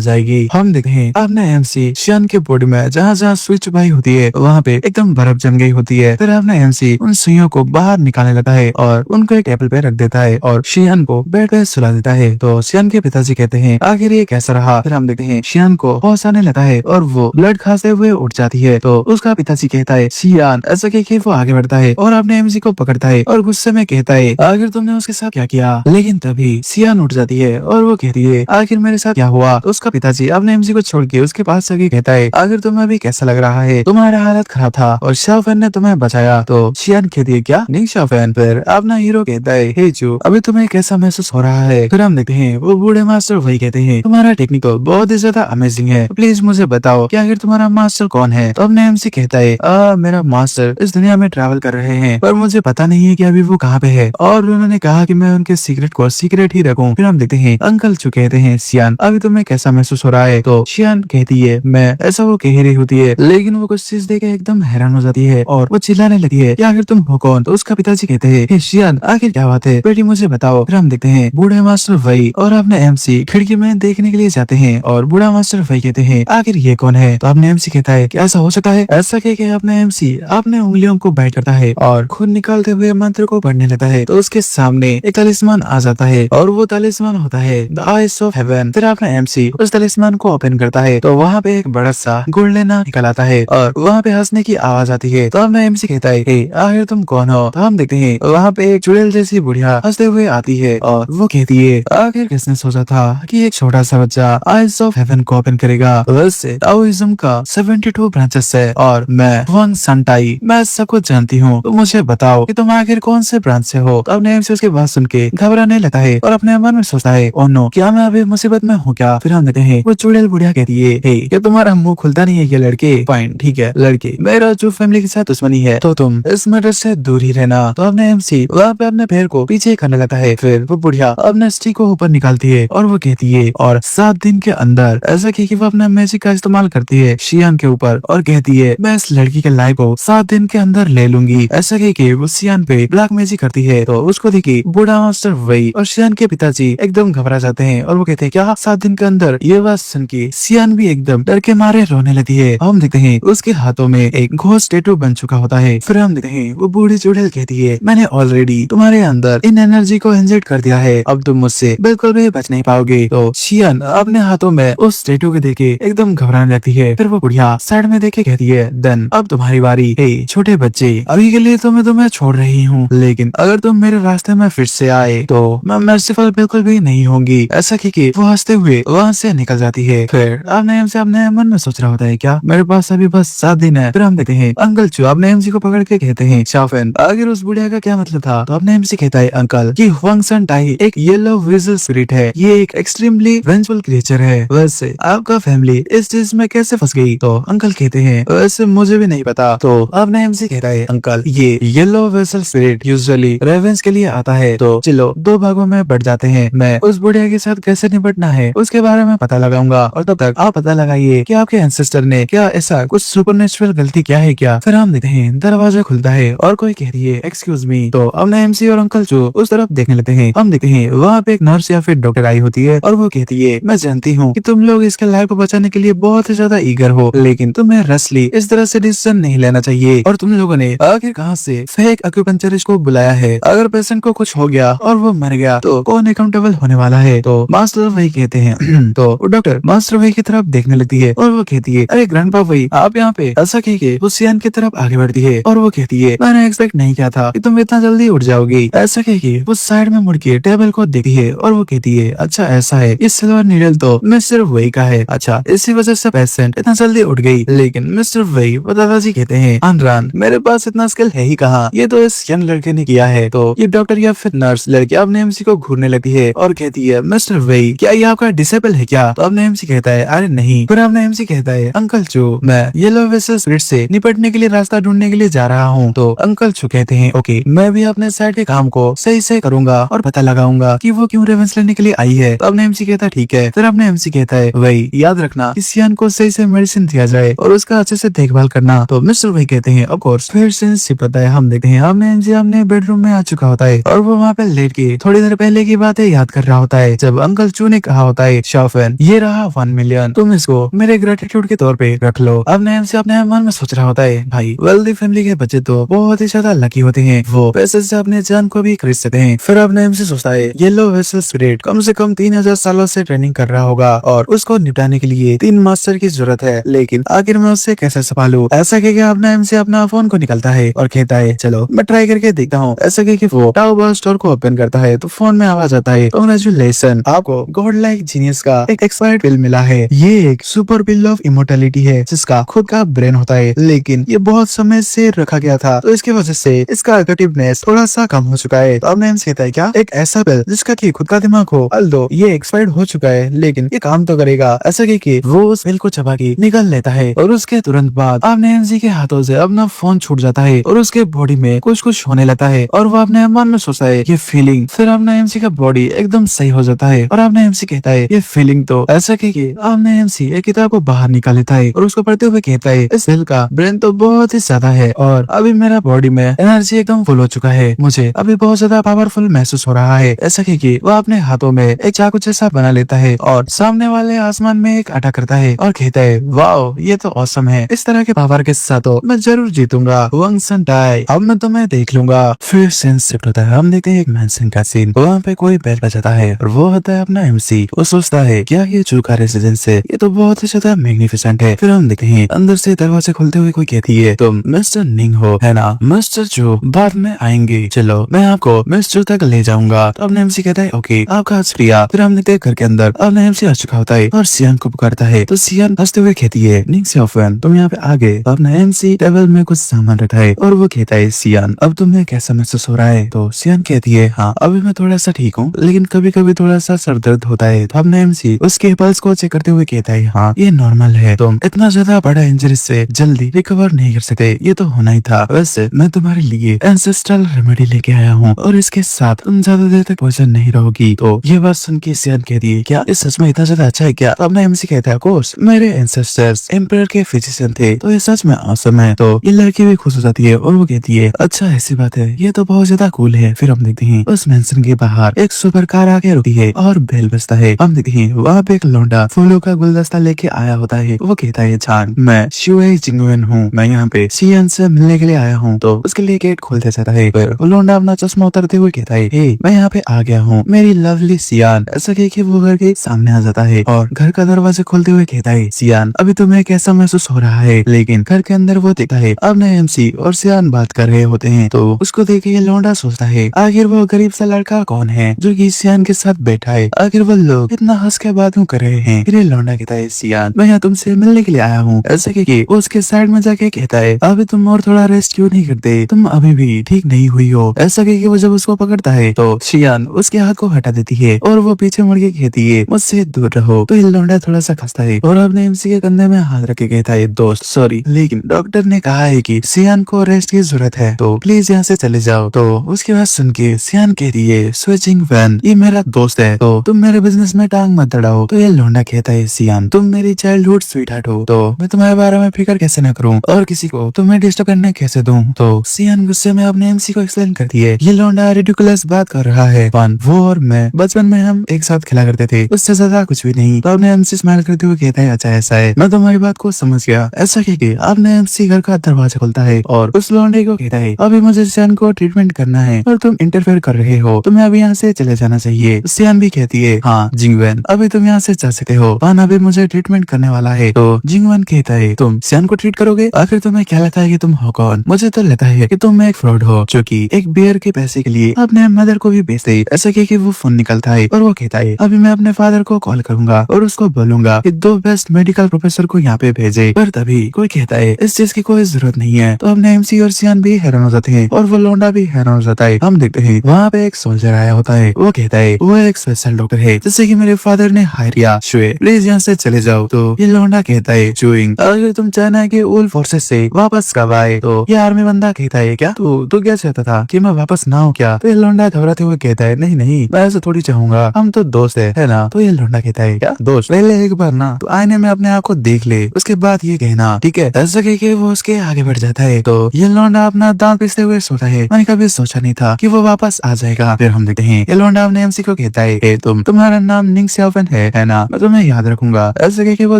जाएगी। हम देखते हैं अपने एमसी शियान के बॉडी में जहाँ जहाँ सुई चुभाई होती है वहाँ पे एकदम बर्फ जम गई होती है। फिर अपने एमसी उन सुइयों को बाहर निकालने लगता है और उनको एक टेबल पे रख देता है और शियान को बेड पे सुला देता है। तो शियान के पिताजी कहते हैं आखिर ये कैसा रहा। फिर हम देखते हैं शियान को होश आने लगता है और वो ब्लड खांसते हुए उठ जाती है। तो उसका पिताजी कहता है शियान, ऐसा कह के वो आगे बढ़ता है और अपने एमसी को पकड़ता है और गुस्से में कहता है आखिर तुमने उसके साथ क्या किया। लेकिन तभी शियान उठ जाती है और वो कहती है आखिर मेरे साथ क्या हुआ। तो उसका पिताजी अपने एमसी को छोड़ के उसके पास जाके कहता है आखिर तुम्हें अभी कैसा लग रहा है, तुम्हारा हालत खराब था और शाओफेन ने तुम्हें बचाया। तो शियान कहती है क्या नहीं शाओफेन। फिर अपना हीरो कहता है हे जू, अभी तुम्हें कैसा महसूस हो रहा है। फिर हम देखते हैं वो बूढ़े मास्टर वही कहते हैं तुम्हारा टेक्निक बहुत ही ज्यादा अमेजिंग है, प्लीज मुझे बताओ कि आखिर तुम्हारा मास्टर कौन है। तो अपने एमसी कहता है मेरा मास्टर इस दुनिया में ट्रैवल कर रहे हैं पर मुझे पता नहीं है कि अभी वो कहाँ पे है और उन्होंने कहा कि मैं उनके सीक्रेट को सीक्रेट ही रखूं। फिर हम देखते हैं अंकल जो कहते हैं शियान अभी तुम्हें कैसा महसूस हो रहा है। तो शियान कहती है मैं, ऐसा वो कह रही होती है लेकिन वो कुछ चीज देख के एकदम हैरान हो जाती है और वो चिल्लाने लगती है कि आखिर तुम हो कौन। तो उसका पिताजी कहते हैं हे शियान आखिर क्या बात है बेटी मुझे बताओ। फिर हम देखते हैं बूढ़े मास्टर वही और अपने एमसी खिड़की में देखने के लिए जाते हैं और बूढ़ा मास्टर वही कहते हैं आखिर ये कौन है। तो अपने एमसी कहता है कि ऐसा हो सकता है। ऐसा कह के अपने एमसी अपने उंगलियों को बैठ करता है और खून निकालते हुए मंत्र को पढ़ने लगता है। तो उसके सामने एक तलिस्मान आ जाता है और वो तलिस्मान होता है द आइज ऑफ हेवन। फिर अपना एमसी उस तलिस्मान को ओपन करता है तो वहाँ पे एक बड़ा सा गोल्डन निकल आता है और वहाँ पे हंसने की आवाज आती है। तो अपना एमसी कहता है हे आखिर तुम कौन हो। तो हम देखते हैं वहाँ पे एक चुड़ैल जैसी बुढ़िया हंसते हुए आती है और वो कहती है आखिर किसने सोचा था कि एक छोटा सा बच्चा आइज ऑफ हेवन को ओपन करेगा। वैसे ताओइज्म का 72 ब्रांचेस है और मैं वांग संटाई मैं सब कुछ जानती हूँ, तो मुझे बताओ कि तुम आखिर कौन से ब्रांच से हो। तो अपने एमसी उसकी बात सुन के घबराने लगता है और अपने मन में सोचता है ओह नो क्या मैं अभी मुसीबत में हूँ क्या। फिर हम देखते हैं वो चुड़ैल बुढ़िया कहती है हे क्या तुम्हारा मुंह खुलता नहीं है ये लड़के। फाइन ठीक है लड़के, मेरा जो फैमिली के साथ दुश्मनी है तो तुम इस मर्डर से दूर ही रहना। तो अपने एमसी वहाँ पे अपने पैर को पीछे करने लगता है। फिर वो बुढ़िया अपने स्टिक को ऊपर निकालती है और वो कहती है और 7 दिन के अंदर, ऐसा कि वो अपना मैजिक का इस्तेमाल करती है शियान के ऊपर और कहती है मैं इस लड़की के लाइफ को 7 दिन के अंदर ले लूंगी। ऐसा कह के वो शियान पे ब्लैक मैजिक करती है। तो उसको देखी बूढ़ा मास्टर वही और शियान के पिताजी एकदम घबरा जाते हैं और वो कहते हैं क्या 7 दिन के अंदर। ये बात सुन के शियान भी एकदम डर के मारे रोने लगती है। हम देखते हैं उसके हाथों में एक घोस्ट टैटू बन चुका होता है। फिर हम देखते हैं वो बूढ़ी चुड़ैल कहती है मैंने ऑलरेडी तुम्हारे अंदर इन एनर्जी को इंजेक्ट कर दिया है, अब तुम मुझसे बिल्कुल भी बच नहीं पाओगे। तो शियान अपने हाथों में उस टैटू को देखे एकदम घबराने लगती है। फिर वो बुढ़िया साइड में देखे कहती है देन अब तुम्हारी बारी। हे छोटे बच्चे अभी के लिए तो मैं तुम्हें छोड़ रही हूँ लेकिन अगर तुम मेरे रास्ते में फिर से आए तो मैं मर्सीफुल बिल्कुल भी नहीं होंगी। ऐसा कि वो हंसते हुए वहाँ से निकल जाती है। फिर अपने एमसी अपने मन में सोच रहा होता है क्या मेरे पास अभी बस 7 दिन है। फिर हम देखते हैं अंकल जो अपने एमसी को पकड़ के कहते हैं शाओफेन आखिर उस बुढ़िया का क्या मतलब था। तो अपने एमसी कहता है अंकल कि हुआंग सन टाई एक येलो विजल स्पिरिट है, ये एक एक्सट्रीमली वेंजफुल क्रिएचर है। वैसे आपका फैमिली इस चीज में कैसे फंस गई। तो अंकल कहते हैं वैसे मुझे भी नहीं पता। तो अपने एमसी कहता है अंकल ये yellow vessel spirit usually ravens के लिए आता है, तो चलो 2 भागों में बढ़ जाते हैं। मैं उस बुढ़िया के साथ कैसे निपटना है उसके बारे में पता लगाऊंगा और तब तक आप पता लगाइए कि आपके एंसेस्टर ने क्या ऐसा कुछ सुपरनेचुरल गलती क्या है क्या। फिर हम देखते हैं दरवाजा खुलता है और कोई कहती है एक्सक्यूज मी। तो अपने एमसी और अंकल जो उस तरफ देखने लगते हैं। हम देखते हैं वहाँ पे एक नर्स या फिर डॉक्टर आई होती है और वो कहती है मैं जानती हूँ कि तुम लोग इसके लाइफ को बचाने के लिए बहुत ही ज्यादा ईगर हो लेकिन तुम्हें रसली इस तरह से डिसीजन नहीं लेना चाहिए और तुम लोगों ने आखिर कहाँ से फेक एक्यूपंक्चरिस्ट को बुलाया है। अगर पेशेंट को कुछ हो गया और वो मर गया तो कौन अकाउंटेबल होने वाला है। तो मास्टर वही कहते हैं तो डॉक्टर मास्टर वही की तरफ देखने लगती है और वो कहती है अरे ग्रैंडपा वही आप यहाँ पे। ऐसा कह के वो सियान की तरफ आगे बढ़ती है और वो कहती है मैंने एक्सपेक्ट नहीं किया था कि तुम इतना जल्दी उठ जाओगी। ऐसा कह के वो साइड में मुड़ के टेबल को देखती है और वो कहती है अच्छा ऐसा है, इस सिल्वर नीडल तो मिस्टर वही का है, अच्छा इसी वजह से पेशेंट इतना जल्दी उठ गई। लेकिन मिस्टर वही वो दादाजी कहते हैं अनरान मेरे पास इतना स्किल है ही कहाँ, ये तो इस यंग लड़के ने किया है। तो ये डॉक्टर या फिर नर्स लड़की अपने एमसी को घूरने लगती है और कहती है मिस्टर वही क्या ये आपका डिसेबल है क्या। तो अपने एमसी कहता है अरे नहीं। फिर अपने एमसी कहता है अंकल जो मैं येलो वेसल स्पिरिट से निपटने के लिए रास्ता ढूंढने के लिए जा रहा हूँ। तो अंकल जो कहते हैं ओके मैं भी अपने साइड के काम को सही से करूंगा और पता लगाऊंगा कि वो क्यों रेवेंस लेने के लिए आई है। तो अपने एमसी कहता है ठीक है। फिर अपने एमसी कहता है वही याद रखना कि सियान को सही से मेडिसिन दिया जाए और उसका अच्छे से देखभाल करना। तो मिस्टर वही कहते हैं ऑफ कोर्स। फिर सिंस पता है हम देखते हैं हमने बेडरूम में आ चुका होता है और वो वहाँ पे लेट के थोड़ी देर पहले की बातें याद कर रहा होता है, जब अंकल चू ने कहा होता है, शाओफेन ये रहा 1 मिलियन, तुम इसको मेरे ग्रेटिट्यूड के तौर पे रख लो। अब नैम से अपने मन में सोच रहा होता है, भाई वेल्दी फैमिली के बच्चे तो बहुत ही ज्यादा लकी होते हैं, वो पैसे से अपने जान को भी खरीद सकते हैं। फिर अब नैम से सोचता है, येलो वेसल स्पिरिट कम से कम 3000 सालों से ट्रेनिंग कर रहा होगा और उसको निपटाने के लिए 3 मास्टर की जरूरत है, लेकिन आखिर मैं उससे कैसे संभालूं। ऐसा कह के अब नैम से अपना फोन को निकलता है और कहता है, चलो मैं ट्राई करके देखता हूँ। ऐसा कह के वो टाओ स्टोर को ओपन करता है तो फोन में आवाज आता है, कांग्रेचुलेशन, आपको गॉड लाइक जीनियस का एक एक्सपायर्ड पिल मिला है। ये एक सुपर पिल ऑफ इमोर्टैलिटी है जिसका खुद का ब्रेन होता है, लेकिन ये बहुत समय से रखा गया था, तो इसकी वजह से इसका अट्रैक्टिवनेस थोड़ा सा कम हो चुका है। तो अब नैम कहता है, क्या एक ऐसा पिल जिसका की खुद का दिमाग हो, अल्दो ये एक्सपायर्ड हो चुका है लेकिन ये काम तो करेगा। ऐसा कह के वो उस पिल को चबा के निकल लेता है और उसके तुरंत बाद अब नैम के हाथों से अपना फोन छूट जाता है और उसके बॉडी में कुछ कुछ होने लगता है और वो अपने मन में सोचता है, ये फीलिंग। फिर अब नैम का बॉडी एकदम सही हो जाता है और अब नैम कहता है, ये फीलिंग तो। ऐसा कह के अब नैम एक किताब को बाहर निकाल लेता है और उसको पढ़ते हुए कहता है, इस पिल का ब्रेन तो बहुत ही ज्यादा है और अभी मेरा बॉडी में एनर्जी एकदम फुल हो चुका है, मुझे अभी बहुत ज्यादा पावरफुल महसूस हो रहा है। ऐसा कह के वो अपने हाथों में एक चाकू जैसा बना लेता है और सामने वाले आसमान में एक अटैक करता है और कहता है, वाओ ये तो ऑसम है, इस तरह के पावर के साथ तो मैं जरूर जीतूंगा, वंग सन टाई, अब मैं तुम्हें देख लूंगा। फिर सीन शिफ्ट होता है, हम देखते हैं एक मैंसन का सीन, वहाँ पे कोई बेल बजाता है और वो होता है अपना एमसी। वो सोचता है, क्या ये जू का रेसिडेंस है, ये तो बहुत ही ज्यादा मैग्निफिसेंट है। फिर हम देखते हैं अंदर से दरवाजे खुलते हुए कोई कहती है, तुम मिस्टर निंग हो है ना, मिस्टर जू बाद में आएंगे, चलो मैं आपको मिस्टर तक ले जाऊंगा। तो अब एमसी कहता है, ओके आपका शुक्रिया। फिर हम देखते हैं घर के अंदर अब एमसी आ चुका होता है और सियान को पुकारता है, तो सियान हंसते हुए कहती है, निंग शाओफेन तुम यहाँ पे आ गए। तो अपना एमसी टेबल में कुछ सामान रखा है और वो कहता है, सियान अब तुम्हें कैसा महसूस हो रहा है। तो सियान कहती है, हाँ अभी मैं थोड़ा सा ठीक हूँ, लेकिन कभी कभी थोड़ा सा सर दर्द होता है। तो अपना एमसी उसके पल्स को चेक करते हुए कहता है, हाँ ये नॉर्मल है, तुम इतना ज्यादा बड़ा इंजरी से जल्दी रिकवर नहीं कर सकते, ये तो होना ही था। वैसे मैं तुम्हारे लिए एंसेस्ट्रल रेमेडी लेके आया हूँ और इसके साथ तुम ज्यादा देर तक पॉइजन नहीं रहोगी। तो ये बात सुन के सियान कहती है, क्या इस सच में इतना ज्यादा अच्छा है क्या। तो अपना एमसी कहता है, कोर्स मेरे एंसेस्टर्स एम्परर के फिजिशियन थे, तो ये सच में ऑसम है। तो ये लड़की भी खुश हो जाती है और वो कहती है, अच्छा ऐसी बात है, ये तो बहुत ज्यादा कूल है। फिर हम देखते हैं उस मेंशन के बाहर एक सुपर कार आके रुकी है और बेल बजता है। हम देखते हैं वहाँ पे एक लौंडा फूलों का गुलदस्ता लेके आया होता है। वो कहता है, जान मैं शुए जिंगवेन हूँ, मैं यहाँ पे सियान से मिलने के लिए आया हूँ। तो उसके लिए गेट खोल देता है। फिर वो लौंडा अपना चश्मा उतारते हुए कहता है, हे मैं यहाँ पे आ गया हूँ मेरी लवली सियान। ऐसा कह के वो घर के सामने आ जाता है और घर का दरवाजा खोलते हुए कहता है, सियान अभी तुम्हें कैसा महसूस हो रहा है। लेकिन घर के अंदर वो देखता है अब नए एमसी और सियान बात कर रहे होते हैं। तो उसको देख के ये लौंडा सोचता है, आखिर वो गरीब सा लड़का कौन है जो कि सियान के साथ बैठा है, आखिर वो लोग इतना हंस के बातों कर रहे हैं। फिर ये लौंडा कहता है, सियान मैं यहाँ तुमसे मिलने के लिए आया हूँ। ऐसा कह के वो उसके साइड में जाके कहता है, अभी तुम और थोड़ा रेस्ट क्यों नहीं करते, तुम अभी भी ठीक नहीं हुई हो। ऐसा कह के वो जब उसको पकड़ता है तो सियान उसके हाथ को हटा देती है और वो पीछे मुड़ के कहती है, मुझसे दूर रहो। तो ये लौंडा थोड़ा सा खसता है और अपने एमसी के कंधे में हाथ रख के कहता है, दोस्त सॉरी, लेकिन डॉक्टर ने कहा है कि सियान को रेस्ट की जरूरत है, तो प्लीज यहाँ से चले जाओ। तो उसकी बात सुन के सियान कहती है, स्विचिंग वैन ये मेरा दोस्त है, तो तुम मेरे बिजनेस में टांग मत अड़ाओ। तो ये लौंडा कहता है, सियान तुम मेरी चाइल्डहुड स्वीटहार्ट हो, तो मैं तुम्हारे बारे में फिक्र कैसे न करूं और किसी को तुम्हें डिस्टर्ब करने कैसे दूं। तो सियान गुस्से में अपने एमसी को एक्सप्लेन करती है, ये लौंडा रिडिकुलस बात कर रहा है, वो और मैं बचपन में हम एक साथ खेला करते थे, उससे ज्यादा कुछ भी नहीं। तो अपने एमसी स्माइल करते हुए कहता है, अच्छा ऐसा है, मैं तुम्हारी बात को समझ गया। ऐसा कह के आपने एमसी घर का दरवाजा खोलता है और उस लौंडे को कहता है, अभी मुझे सियान को ट्रीटमेंट करना है और तुम इंटरफेयर कर रहे हो, तुम्हें अभी यहाँ से चले जाना चाहिए। सियान भी कहती है, हाँ जिंगवेन अभी तुम यहाँ से जा सकते हो, पान अभी मुझे ट्रीटमेंट करने वाला है। तो जिंगवेन कहता है, तुम सियान को ट्रीट करोगे, आखिर तुम्हें क्या लगता है कि तुम हो कौन। मुझे तो लगता है कि तुम एक फ्रॉड हो जो कि एक बियर के पैसे के लिए अपने मदर को भी बेच दे। ऐसा कह के वो फोन निकलता है और वो कहता है, अभी मैं अपने फादर को कॉल करूंगा और उसको बोलूंगा कि 2 बेस्ट मेडिकल प्रोफेसर को यहाँ पे भेजे। पर तभी कोई कहता है, इस चीज की कोई जरूरत नहीं है। तो अपने एमसी और सियान भी हैरान हो जाते हैं और वो लौंडा भी हैरान हो जाता है। हम देखते हैं वहाँ पे एक सोल्जर आया होता है, वो कहता है वो एक स्पेशल डॉक्टर है जैसे कि मेरे फादर ने हायर किया, शुए प्लीज यहाँ से चले जाओ। तो ये लौंडा कहता है, चूइंग अगर तुम चाहना है कि उल फोर्सेस से वापस कब आए। तो ये आर्मी बंदा कहता है, क्या तू क्या चाहता था कि मैं वापस ना हूँ क्या। तो ये लौंडा घबराते हुए कहता है, नहीं नहीं मैं ऐसा थोड़ी चाहूंगा, हम तो दोस्त है ना। तो ये लौंडा कहता है, क्या दोस्त, पहले एक बार ना तो आईने में अपने आप को देख ले, उसके बाद ये कहना, ठीक है। ऐसा कह के वो उसके आगे बढ़ जाता है। तो ये लौंडा अपना दांत पीसते हुए सोता है, मैंने कभी सोचा नहीं था कि वो वापस पास आ जाएगा। फिर हम देखते हैं ये लौंडा अपने एमसी को कहता है तुम्हारा नाम निंग सियाओफेन है ना, मैं तुम्हें याद रखूंगा। ऐसे कह के वो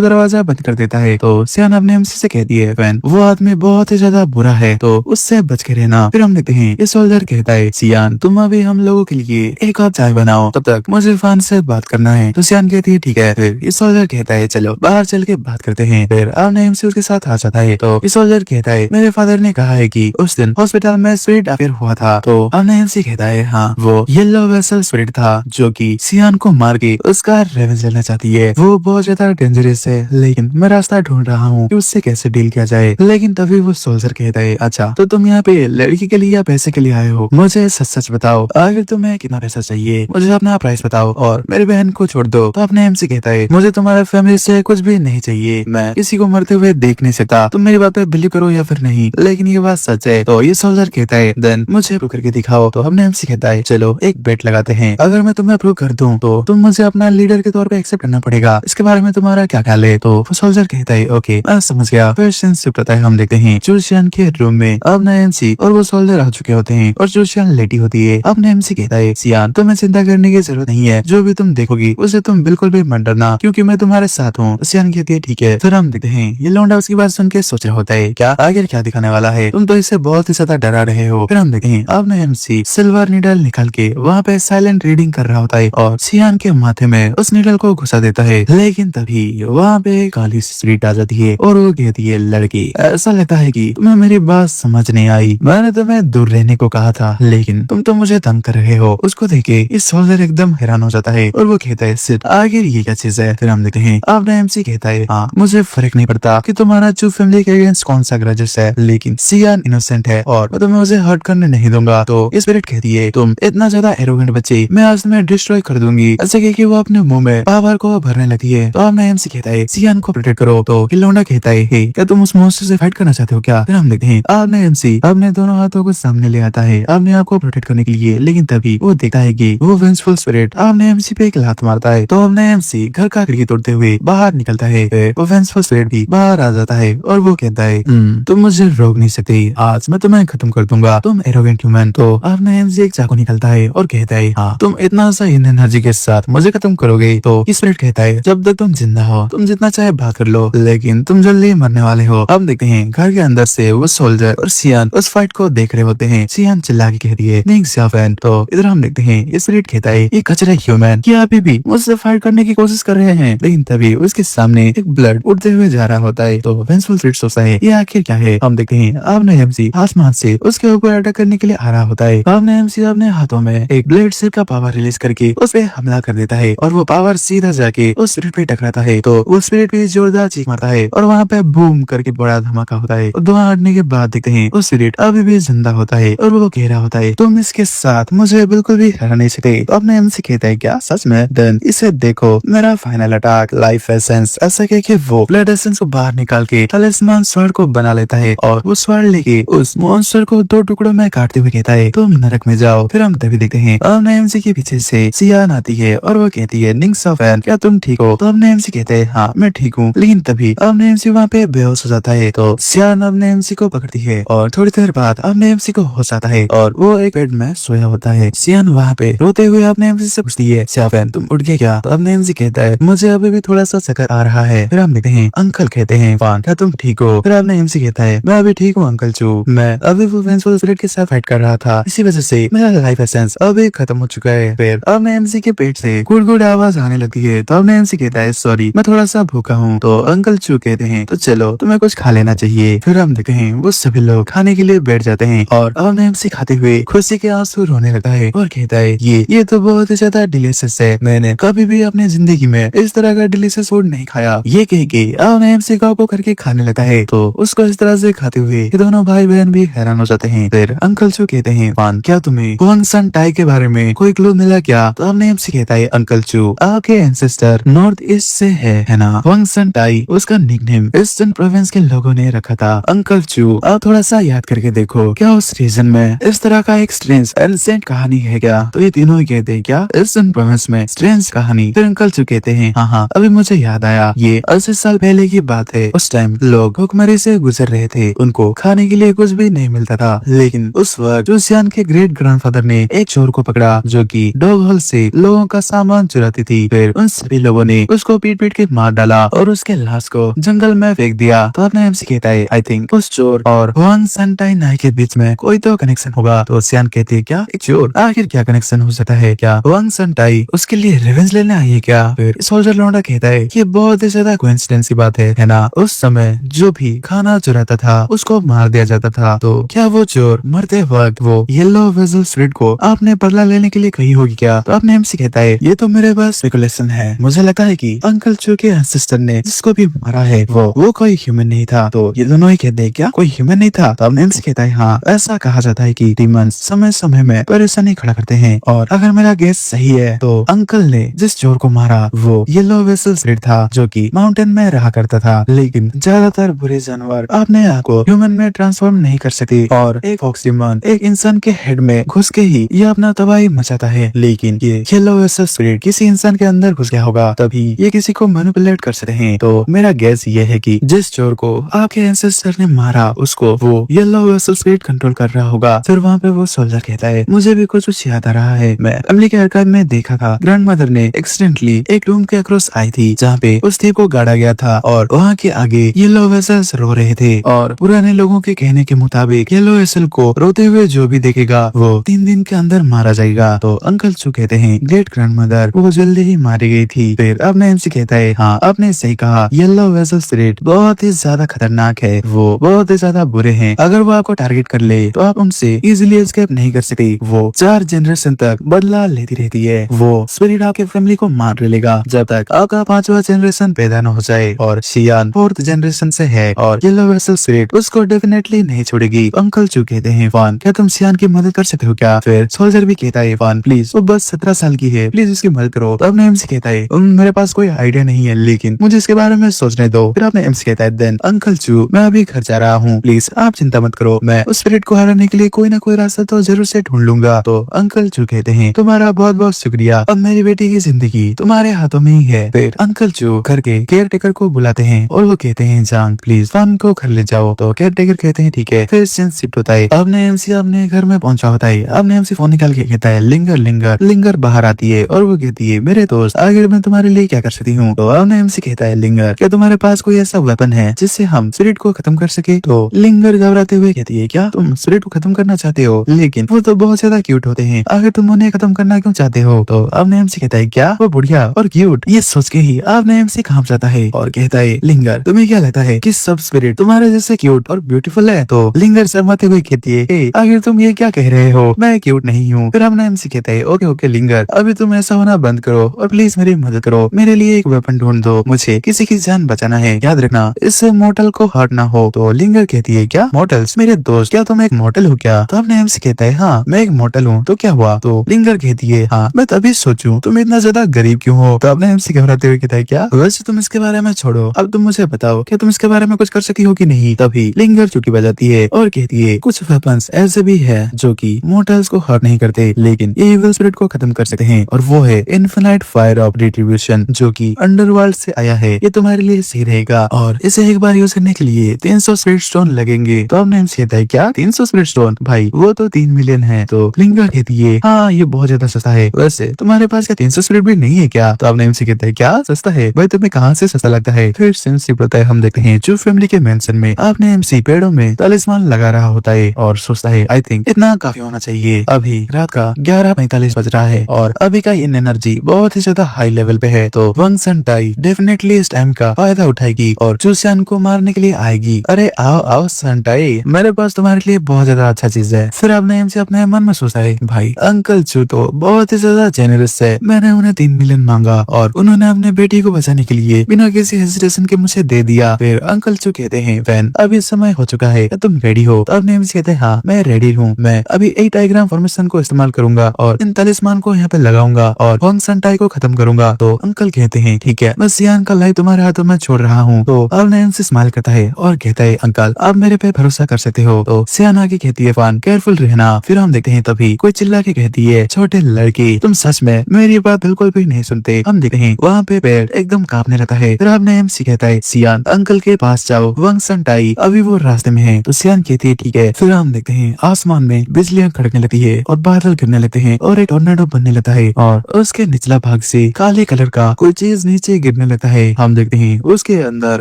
दरवाजा बंद कर देता है। तो सियान अपने एमसी से कहती है फैन वो आदमी बहुत ही ज्यादा बुरा है, तो उससे बच के रहना। फिर हम देखते हैं ये सोल्जर कहता है सियान तुम अभी हम लोगों के लिए एक कप चाय बनाओ, तब तक मुझे फैन से बात करना है। तो सियान कहती है ठीक है। फिर ये सोल्जर कहता है चलो बाहर चल के बात करते हैं। फिर अपने एमसी उसके साथ आ जाता है। तो ये सोल्जर कहता है मेरे फादर ने कहा है कि उस दिन हॉस्पिटल में स्पिरिट अफेयर हुआ था। तो अपने एमसी कहता है हाँ वो येलो वेसल स्पिरिट था जो कि सियान को मार के उसका रेवेंज लेना चाहती है। वो बहुत ज्यादा डेंजरस है, लेकिन मैं रास्ता ढूंढ रहा हूँ कि उससे कैसे डील किया जाए। लेकिन तभी वो सोल्जर कहता है अच्छा तो तुम यहाँ पे लड़की के लिए या पैसे के लिए आए हो, मुझे सच सच बताओ, आखिर तुम्हें कितना पैसा चाहिए, मुझे अपना प्राइस बताओ और मेरी बहन को छोड़ दो। तो अपने एमसी कहता है मुझे तुम्हारे फैमिली से कुछ भी नहीं चाहिए, मैं किसी को मरते हुए देख नहीं सकता, तुम मेरी बात पे बिलीव करो या फिर नहीं, लेकिन ये बात सच है। तो ये सोल्जर कहता है देन मुझे प्रूव करके दिखाओ। तो अपने एमसी कहता है चलो एक बेट लगाते हैं, अगर मैं तुम्हें प्रूव कर दूं तो तुम मुझे अपना लीडर के तौर पे एक्सेप्ट करना पड़ेगा, इसके बारे में तुम्हारा क्या ख्याल है। तो सोल्जर कहता है ओके मैं समझ गया। फिर सीन शिफ्ट होता है। हम देखते हैं चूशियन के रूम में अपना एमसी और वो सोल्जर आ चुके होते हैं और चूशियन लेटी होती है। अपने एमसी कहता है सियान तुम्हें चिंता करने की जरूरत नहीं है, जो भी तुम देखोगी उसे तुम बिल्कुल भी मत डरना क्योंकि मैं तुम्हारे साथ हूँ। सियान कहती है ठीक है। फिर हम देखते हैं ये लौंडा उसकी बात सुन के सोच रहा होता है क्या आगे क्या दिखाने वाला है, तुम तो इससे बहुत ही ज्यादा डरा रहे हो। फिर हम देखते हैं अपने एमसी सिल्वर नीडल निकाल के वहाँ पे साइलेंट रीडिंग कर रहा होता है और सियान के माथे में उस नीडल को घुसा देता है। लेकिन तभी वहाँ पे काली स्प्रिट आ जाती है और वो कहती है लड़की ऐसा लगता है कि तुम्हें मेरी बात समझ नहीं आई, मैंने तुम्हें दूर रहने को कहा था लेकिन तुम तो मुझे तंग कर रहे हो। उसको देखे इस सोल्जर एकदम हैरान हो जाता है और वो कहता है सिट आखिर ये क्या चीज है। फिर हम देखते हैं अपना एमसी कहता है हाँ मुझे फर्क नहीं पड़ता कि तुम्हारा चू फैमिली के अगेंस्ट कौन सा ग्रजेस है, लेकिन सियान इनोसेंट है और मैं तुम्हें उसे हर्ट करने नहीं दूंगा। तो स्पिरिट कहती है तुम इतना ज्यादा एरोगेंट बच्चे, मैं आज तुम्हें डिस्ट्रॉय कर दूंगी। ऐसे कह के वो अपने मुंह में पावर को भरने लगती है। तो अपना एमसी कहता है सियान को प्रोटेक्ट करो। तो लौंडा कहता है हे क्या तुम उस मॉन्स्टर से फाइट करना चाहते हो क्या। फिर हम देखते हैं अपने एमसी अपने दोनों हाथों को सामने ले आता है अपने आप को प्रोटेक्ट करने के लिए, लेकिन तभी वो देखता है कि वो वेंजफुल स्पिरिट अपने एमसी पे एक लात मारता है। तो अपने एमसी घर का खिड़की तोड़ते हुए बाहर निकलता है। वो वेंजफुल स्पिरिट भी बाहर आ जाता है और वो कहता है तुम मुझे रोक नहीं सकते, आज मैं तुम्हें खत्म कर दूंगा, तुम एरोगेंट ह्यूमन। तो अपने एमसी एक चाकू निकलता है और कहता है हाँ तुम इतना सा एनर्जी के साथ मुझे खत्म करोगे। तो स्पिरिट कहता है जब तक तुम जिंदा हो तुम जितना चाहे भाग कर लो, लेकिन तुम जल्दी मरने वाले हो। अब देखते हैं घर के अंदर से वो सोल्जर और सियान उस फाइट को देख रहे होते हैं। सियान चिल्ला के कहती है निंग सियाओफेन। तो इधर हम देखते हैं स्पिरिट कहता है ये कचरा ह्यूमन क्या अभी भी मुझसे फाइट करने की कोशिश कर रहे हैं, लेकिन तभी उसके सामने एक ब्लड उड़ते हुए जा रहा होता है। तो वेंजफुल स्पिरिट सोचता है ये आखिर क्या है। हम देखते हैं अपने एमसी आसमान से उसके ऊपर अटैक करने के लिए आ रहा होता है। अपने एमसी अपने हाथों में एक ब्लेड से का पावर रिलीज करके उस पे हमला कर देता है और वो पावर सीधा जाके उस स्पिरिट पे टकराता है। तो वो स्पिरिट भी जोरदार चीख मारता है और वहाँ पे बूम करके बड़ा धमाका होता है। धुआं हटने के बाद देखते हैं वो स्पिरिट अभी भी जिंदा होता है और वो कह रहा होता है तुम इसके साथ मुझे बिल्कुल भी हरा नहीं सकते। तो अपने एमसी कहता है क्या सच में, देन इसे देखो मेरा फाइनल अटैक लाइफ एसेंस। ऐसा कह के वो ब्लड एसेंस को बाहर निकाल के तलिस्मान स्वॉर्ड को बना लेता है और वो स्वॉर्ड लेके उस मॉन्स्टर को 2 टुकड़ों में काटते हुए कहता है तुम नरक में जाओ। फिर हम तभी देखते हैं अपने एमसी के पीछे से सियान आती है और वो कहती है निंग सियाओफेन क्या तुम ठीक हो। तो अपने एमसी कहते हैं हाँ मैं ठीक हूँ, लेकिन तभी अपने एमसी वहाँ पे बेहोश हो जाता है। तो सियान अपने एमसी को पकड़ती है और थोड़ी देर बाद अपने एमसी को होश आता है और वो एक बेड में सोया होता है। सियान वहाँ पे रोते हुए अपने एमसी से पूछती है सियाओफेन तुम उठ गए क्या। तो अपने एमसी कहता है मुझे अभी भी थोड़ा सा चक्कर आ रहा है। फिर हम देखते हैं अंकल कहते हैं फान क्या तुम ठीक हो। फिर अपने एमसी कहता है मैं अभी ठीक हूँ अंकल चू, मैं अभी वो वेंजफुल स्पिरिट के साथ फाइट कर रहा था, इसी वजह से मेरा लाइफ एसेंस अभी खत्म हो चुका है। फिर अपने एमसी के पेट से गुड़ गुड़ आवाज आने लगती है। तो अपने एमसी कहता है सॉरी मैं थोड़ा सा भूखा हूँ। तो अंकल चू कहते हैं तो चलो तुम्हें कुछ खा लेना चाहिए। फिर हम देखते हैं वो सभी लोग खाने के लिए बैठ जाते हैं और अपने एमसी खाते हुए खुशी के आंसू रोने लगता है और कहता है ये तो बहुत ही ज्यादा डिलीशियस है, मैंने कभी भी अपनी जिंदगी में इस तरह का डिलीशियस फूड नहीं खाया। ये कह के अपने एमसी को करके खाने लगता है। तो उसको इस तरह से खाते हुए ये दोनों भाई बहन भी हैरान हो जाते हैं। फिर अंकल चू कहते हैं पान क्या तुम्हें वन सन टाई के बारे में कोई क्लू मिला क्या। तो अपने एमसी कहता है अंकल चू आपके एंसेस्टर नॉर्थ ईस्ट से है ना। वंग सन टाई उसका निकनेम ईस्टर्न प्रोविंस के लोगों ने रखा था। अंकल चू आप थोड़ा सा याद करके देखो क्या उस रीजन में इस तरह का एक स्ट्रेंज एंसेंट कहानी है क्या। तो ये तीनों ही कहते हैं क्या ईस्टर्न प्रोविंस में स्ट्रेंज कहानी। फिर अंकल चू कहते हैं हाँ अभी मुझे याद आया, ये 80 साल पहले की बात है। उस टाइम लोग भुखमरी से गुजर रहे थे, उनको खाने के लिए कुछ भी नहीं मिलता था, लेकिन उस वक्त जो सियान के ग्रेट ग्रैंडफादर ने एक चोर को पकड़ा जो कि डॉग हॉल से लोगों का सामान चुराती थी। फिर उन सभी लोगों ने उसको पीट पीट के मार डाला और उसके लाश को जंगल में फेंक दिया। तो अपने एमसी कहता है आई थिंक उस चोर और वांग संटाई नाई के बीच में कोई तो कनेक्शन होगा। तो सियान कहती है क्या एक चोर, आखिर क्या कनेक्शन हो सकता है? क्या वांग संटाई उसके लिए रिवेंज लेने आई है क्या? फिर सोल्जर लौंडा कहता है कि बहुत ही ज्यादा कोइंसिडेंस की बात है ना, उस समय जो भी खाना चुराता था उसको मार दिया जाता था। तो क्या वो चोर मरते वक्त वो येलो वेजल स्प्रिट को आपने बदला लेने के लिए कही होगी क्या? तो आपने एमसी कहता है ये तो मेरे पास स्पेकुलेशन है, मुझे लगता है कि अंकल चू के एंसेस्टर ने जिसको भी मारा है वो कोई ह्यूमन नहीं था। तो ये दोनों ही कहते हैं क्या कोई ह्यूमन नहीं था? तो आपने एमसी कहता है हाँ, ऐसा कहा जाता है कि डीमंस समय समय में परेशानी खड़ा करते हैं और अगर मेरा गेस सही है तो अंकल ने जिस चोर को मारा वो येलो वेसल स्प्रिट था जो कि माउंटेन में रहा करता था। लेकिन ज्यादातर बुरे जानवर अपने आप को ह्यूमन में ट्रांसफॉर्म नहीं कर सकते और एक फॉक्स डीमन एक इंसान के हेड में घुस के ही ये अपना तबाही मचाता है। लेकिन ये येलो वेसल स्पिरिट किसी इंसान के अंदर घुस गया होगा तभी ये किसी को मैनिपुलेट कर सकते हैं। तो मेरा गेस ये है कि जिस चोर को आपके एंसेस्टर ने मारा उसको वो येलो वेसल स्पिरिट कंट्रोल कर रहा होगा। फिर वहाँ पे वो सोल्जर कहता है मुझे भी कुछ याद आ रहा है, मैं फैमिली के आर्काइव में देखा था ग्रैंड मदर ने एक्सीडेंटली एक रूम के अक्रॉस आई थी जहाँ पे उस थीप को गाड़ा गया था और वहाँ के आगे येलो वेसल्स रो रहे थे और पुराने लोगों के कहने के मुताबिक येलो वेसल को रोते हुए जो भी देखेगा वो 3 दिन के अंदर मारा जाएगा। तो अंकल चू कहते हैं ग्रेट ग्रैंड मदर वो जल्दी ही मारी गई थी। फिर अब एमसी कहता है हाँ आपने सही कहा, येलो वेसल स्पिरिट बहुत ही ज्यादा खतरनाक है, वो बहुत ही ज्यादा बुरे हैं। अगर वो आपको टारगेट कर ले तो आप उनसे इजिली एस्केप नहीं कर सकते। वो 4 जनरेशन तक बदला लेती रहती है। वो स्पिरिट आपके फैमिली को मार लेगा जब तक आपका 5वां जनरेशन पैदा न हो जाए और सियान 4th जनरेशन से है और येलो वेसल स्पिरिट उसको डेफिनेटली नहीं छोड़ेगी। अंकल चू कहते हैं वान क्या तुम सियान की मदद कर सकते हो क्या? फिर सोल्जर भी कहता है वान प्लीज वो बस 17 साल की है, प्लीज उसकी मदद करो। तो आपने एमसी कहता है मेरे पास कोई आइडिया नहीं है लेकिन मुझे इसके बारे में सोचने दो। फिर आपने एमसी कहता है देन अंकल चू मैं अभी घर जा रहा हूँ, प्लीज आप चिंता मत करो, मैं उस स्पिरिट को हराने के लिए कोई ना कोई रास्ता तो जरूर से ढूंढ लूंगा। तो अंकल चू कहते हैं तुम्हारा बहुत बहुत शुक्रिया, अब मेरी बेटी की जिंदगी तुम्हारे हाथों में ही है। फिर अंकल चू घर के केयर टेकर को बुलाते हैं और वो कहते हैं जांग प्लीज फान को घर ले जाओ। तो केयर टेकर कहते हैं ठीक है। फिर सीन शिफ्ट होता है, आपने एमसी अपने घर में पहुंचा होता है। आपने एमसी फोन निकाल के कहता है लिंगर लिंगर लिंगर बाहर आती है और वो कहती है मेरे दोस्त आगे मैं तुम्हारे लिए क्या कर सकती हूँ? तो आपने एमसी कहता है लिंगर क्या तुम्हारे पास कोई ऐसा वेपन है जिससे हम स्पिरिट को खत्म कर सके? तो लिंगर घबराते हुए कहती है क्या तुम स्पिरिट को खत्म करना चाहते हो? लेकिन वो तो बहुत ज्यादा क्यूट होते हैं, आखिर तुम उन्हें खत्म करना क्यों चाहते हो? तो आपने एमसी कहता है क्या वो बुढ़िया और क्यूट? ये सोच के ही आपने एमसी काम जाता है और कहता है लिंगर तुम्हें क्या लगता है कि सब स्पिरिट तुम्हारे जैसे क्यूट और ब्यूटीफुल है? तो लिंगर शर्माते हुए कहती है आखिर तुम ये क्या कह रहे हो, मैं क्यूट नहीं हूँ। फिर आपने एमसी कहता है ओके ओके लिंगर अभी तुम ऐसा होना बंद करो और प्लीज मेरी मदद करो, मेरे लिए एक वेपन ढूंढ दो, मुझे किसी की जान बचाना है, याद रखना इससे मोटल को हर्ट ना हो। तो लिंगर कहती है क्या मोटल्स? मेरे दोस्त क्या तुम एक मोटल हो क्या? तो आपने एमसी कहता है हाँ मैं एक मोटल हूँ। तो क्या हुआ? तो लिंगर कहती है हाँ मैं तभी सोचूं तुम इतना ज्यादा गरीब क्यों हो? तो आपने एमसी घबराते हुए कहता है क्या वैसे तुम इसके बारे में छोड़ो, अब तुम मुझे बताओ क्या तुम इसके बारे में कुछ कर सकी हो कि नहीं? तभी लिंगर चुटकी बजाती है और कहती है कुछ वेपन्स ऐसे भी है जो कि मोटल्स को हर्ट नहीं करते लेकिन इविल स्पिरिट को खत्म कर सकते हैं और वो है इन्फिनाइट फायर ऑफ रिट्रीब्यूशन जो कि अंडरवर्ल्ड से आया है। ये तुम्हारे लिए सही रहेगा और इसे एक बार यूज करने के लिए 300 स्पिरिट स्टोन लगेंगे। तो आपने एमसी कहता है क्या 300 स्पिरिट स्टोन? भाई वो तो 3 मिलियन है। तो लिंगर कहती है हाँ ये बहुत ज्यादा सस्ता है, वैसे तुम्हारे पास क्या 300 स्पिरिट भी नहीं है क्या? तो आपने एमसी कहता है क्या सस्ता है? भाई तुम्हें कहाँ से सस्ता लगता है? फिर सिंसिप होता है, हम देखते हैं चू फैमिली के मेंशन में आपने एमसी पेड़ों में तालिस्मान लगा रहा होता है और सोचता है आई थिंक इतना काफी होना चाहिए। अभी रात का 11:45 बज रहा है और अभी का इन एनर्जी बहुत ही ज्यादा हाई लेवल पे है। तो वंग संटाई डेफिनेटली इस टाइम का फायदा उठाएगी और चूसियान को मारने के लिए आएगी। अरे आओ आओ संटाई, मेरे पास तुम्हारे लिए बहुत ज्यादा अच्छा चीज है। फिर आपने एमसी अपने मन में सोचता है भाई अंकल चू तो बहुत ही ज्यादा जेनरस है, मैंने उन्हें 3 मिलियन मांगा और उन्होंने अपने बेटी को बचाने के लिए बिना किसी हेजिटेशन के मुझे दे दिया। फिर अंकल चू कहते हैं वैन अभी समय हो चुका है, तुम रेडी हो? तो आपने एमसी कहते हैं हाँ मैं रेडी हूँ, मैं अभी एक डायग्राम फॉर्मेशन को इस्तेमाल करूंगा और इन तालिस्मान को यहाँ पे लगाऊंगा और वंग संटाई को खत्म करूंगा। तो अंकल कहते हैं ठीक है, मैं सियान का लाइफ तुम्हारे हाथों में छोड़ रहा हूँ। तो आपने एमसी स्माइल करता है और कहता है अंकल आप मेरे पे भरोसा कर सकते हो। तो सियान आगे कहती है फान केयरफुल रहना। फिर हम देखते हैं तभी कोई चिल्ला के कहती है छोटे लड़की तुम सच में मेरी बात बिल्कुल भी नहीं सुनते। हम देखते हैं वहाँ पे पेड़ एकदम कांपने लगता है। फिर आपने एमसी कहता है सियान अंकल के पास जाओ, वंग संटाई अभी वो रास्ते में है। तो सियान कहती है ठीक है। फिर हम देखते हैं आसमान में बिजलियां खड़कने लगती है और बादल गिरने लगते हैं और एक टोर्नेडो बनने लगता है और उसके निचला भाग से काले कलर का कोई चीज नीचे गिरने लगता है। हम देखते हैं उसके अंदर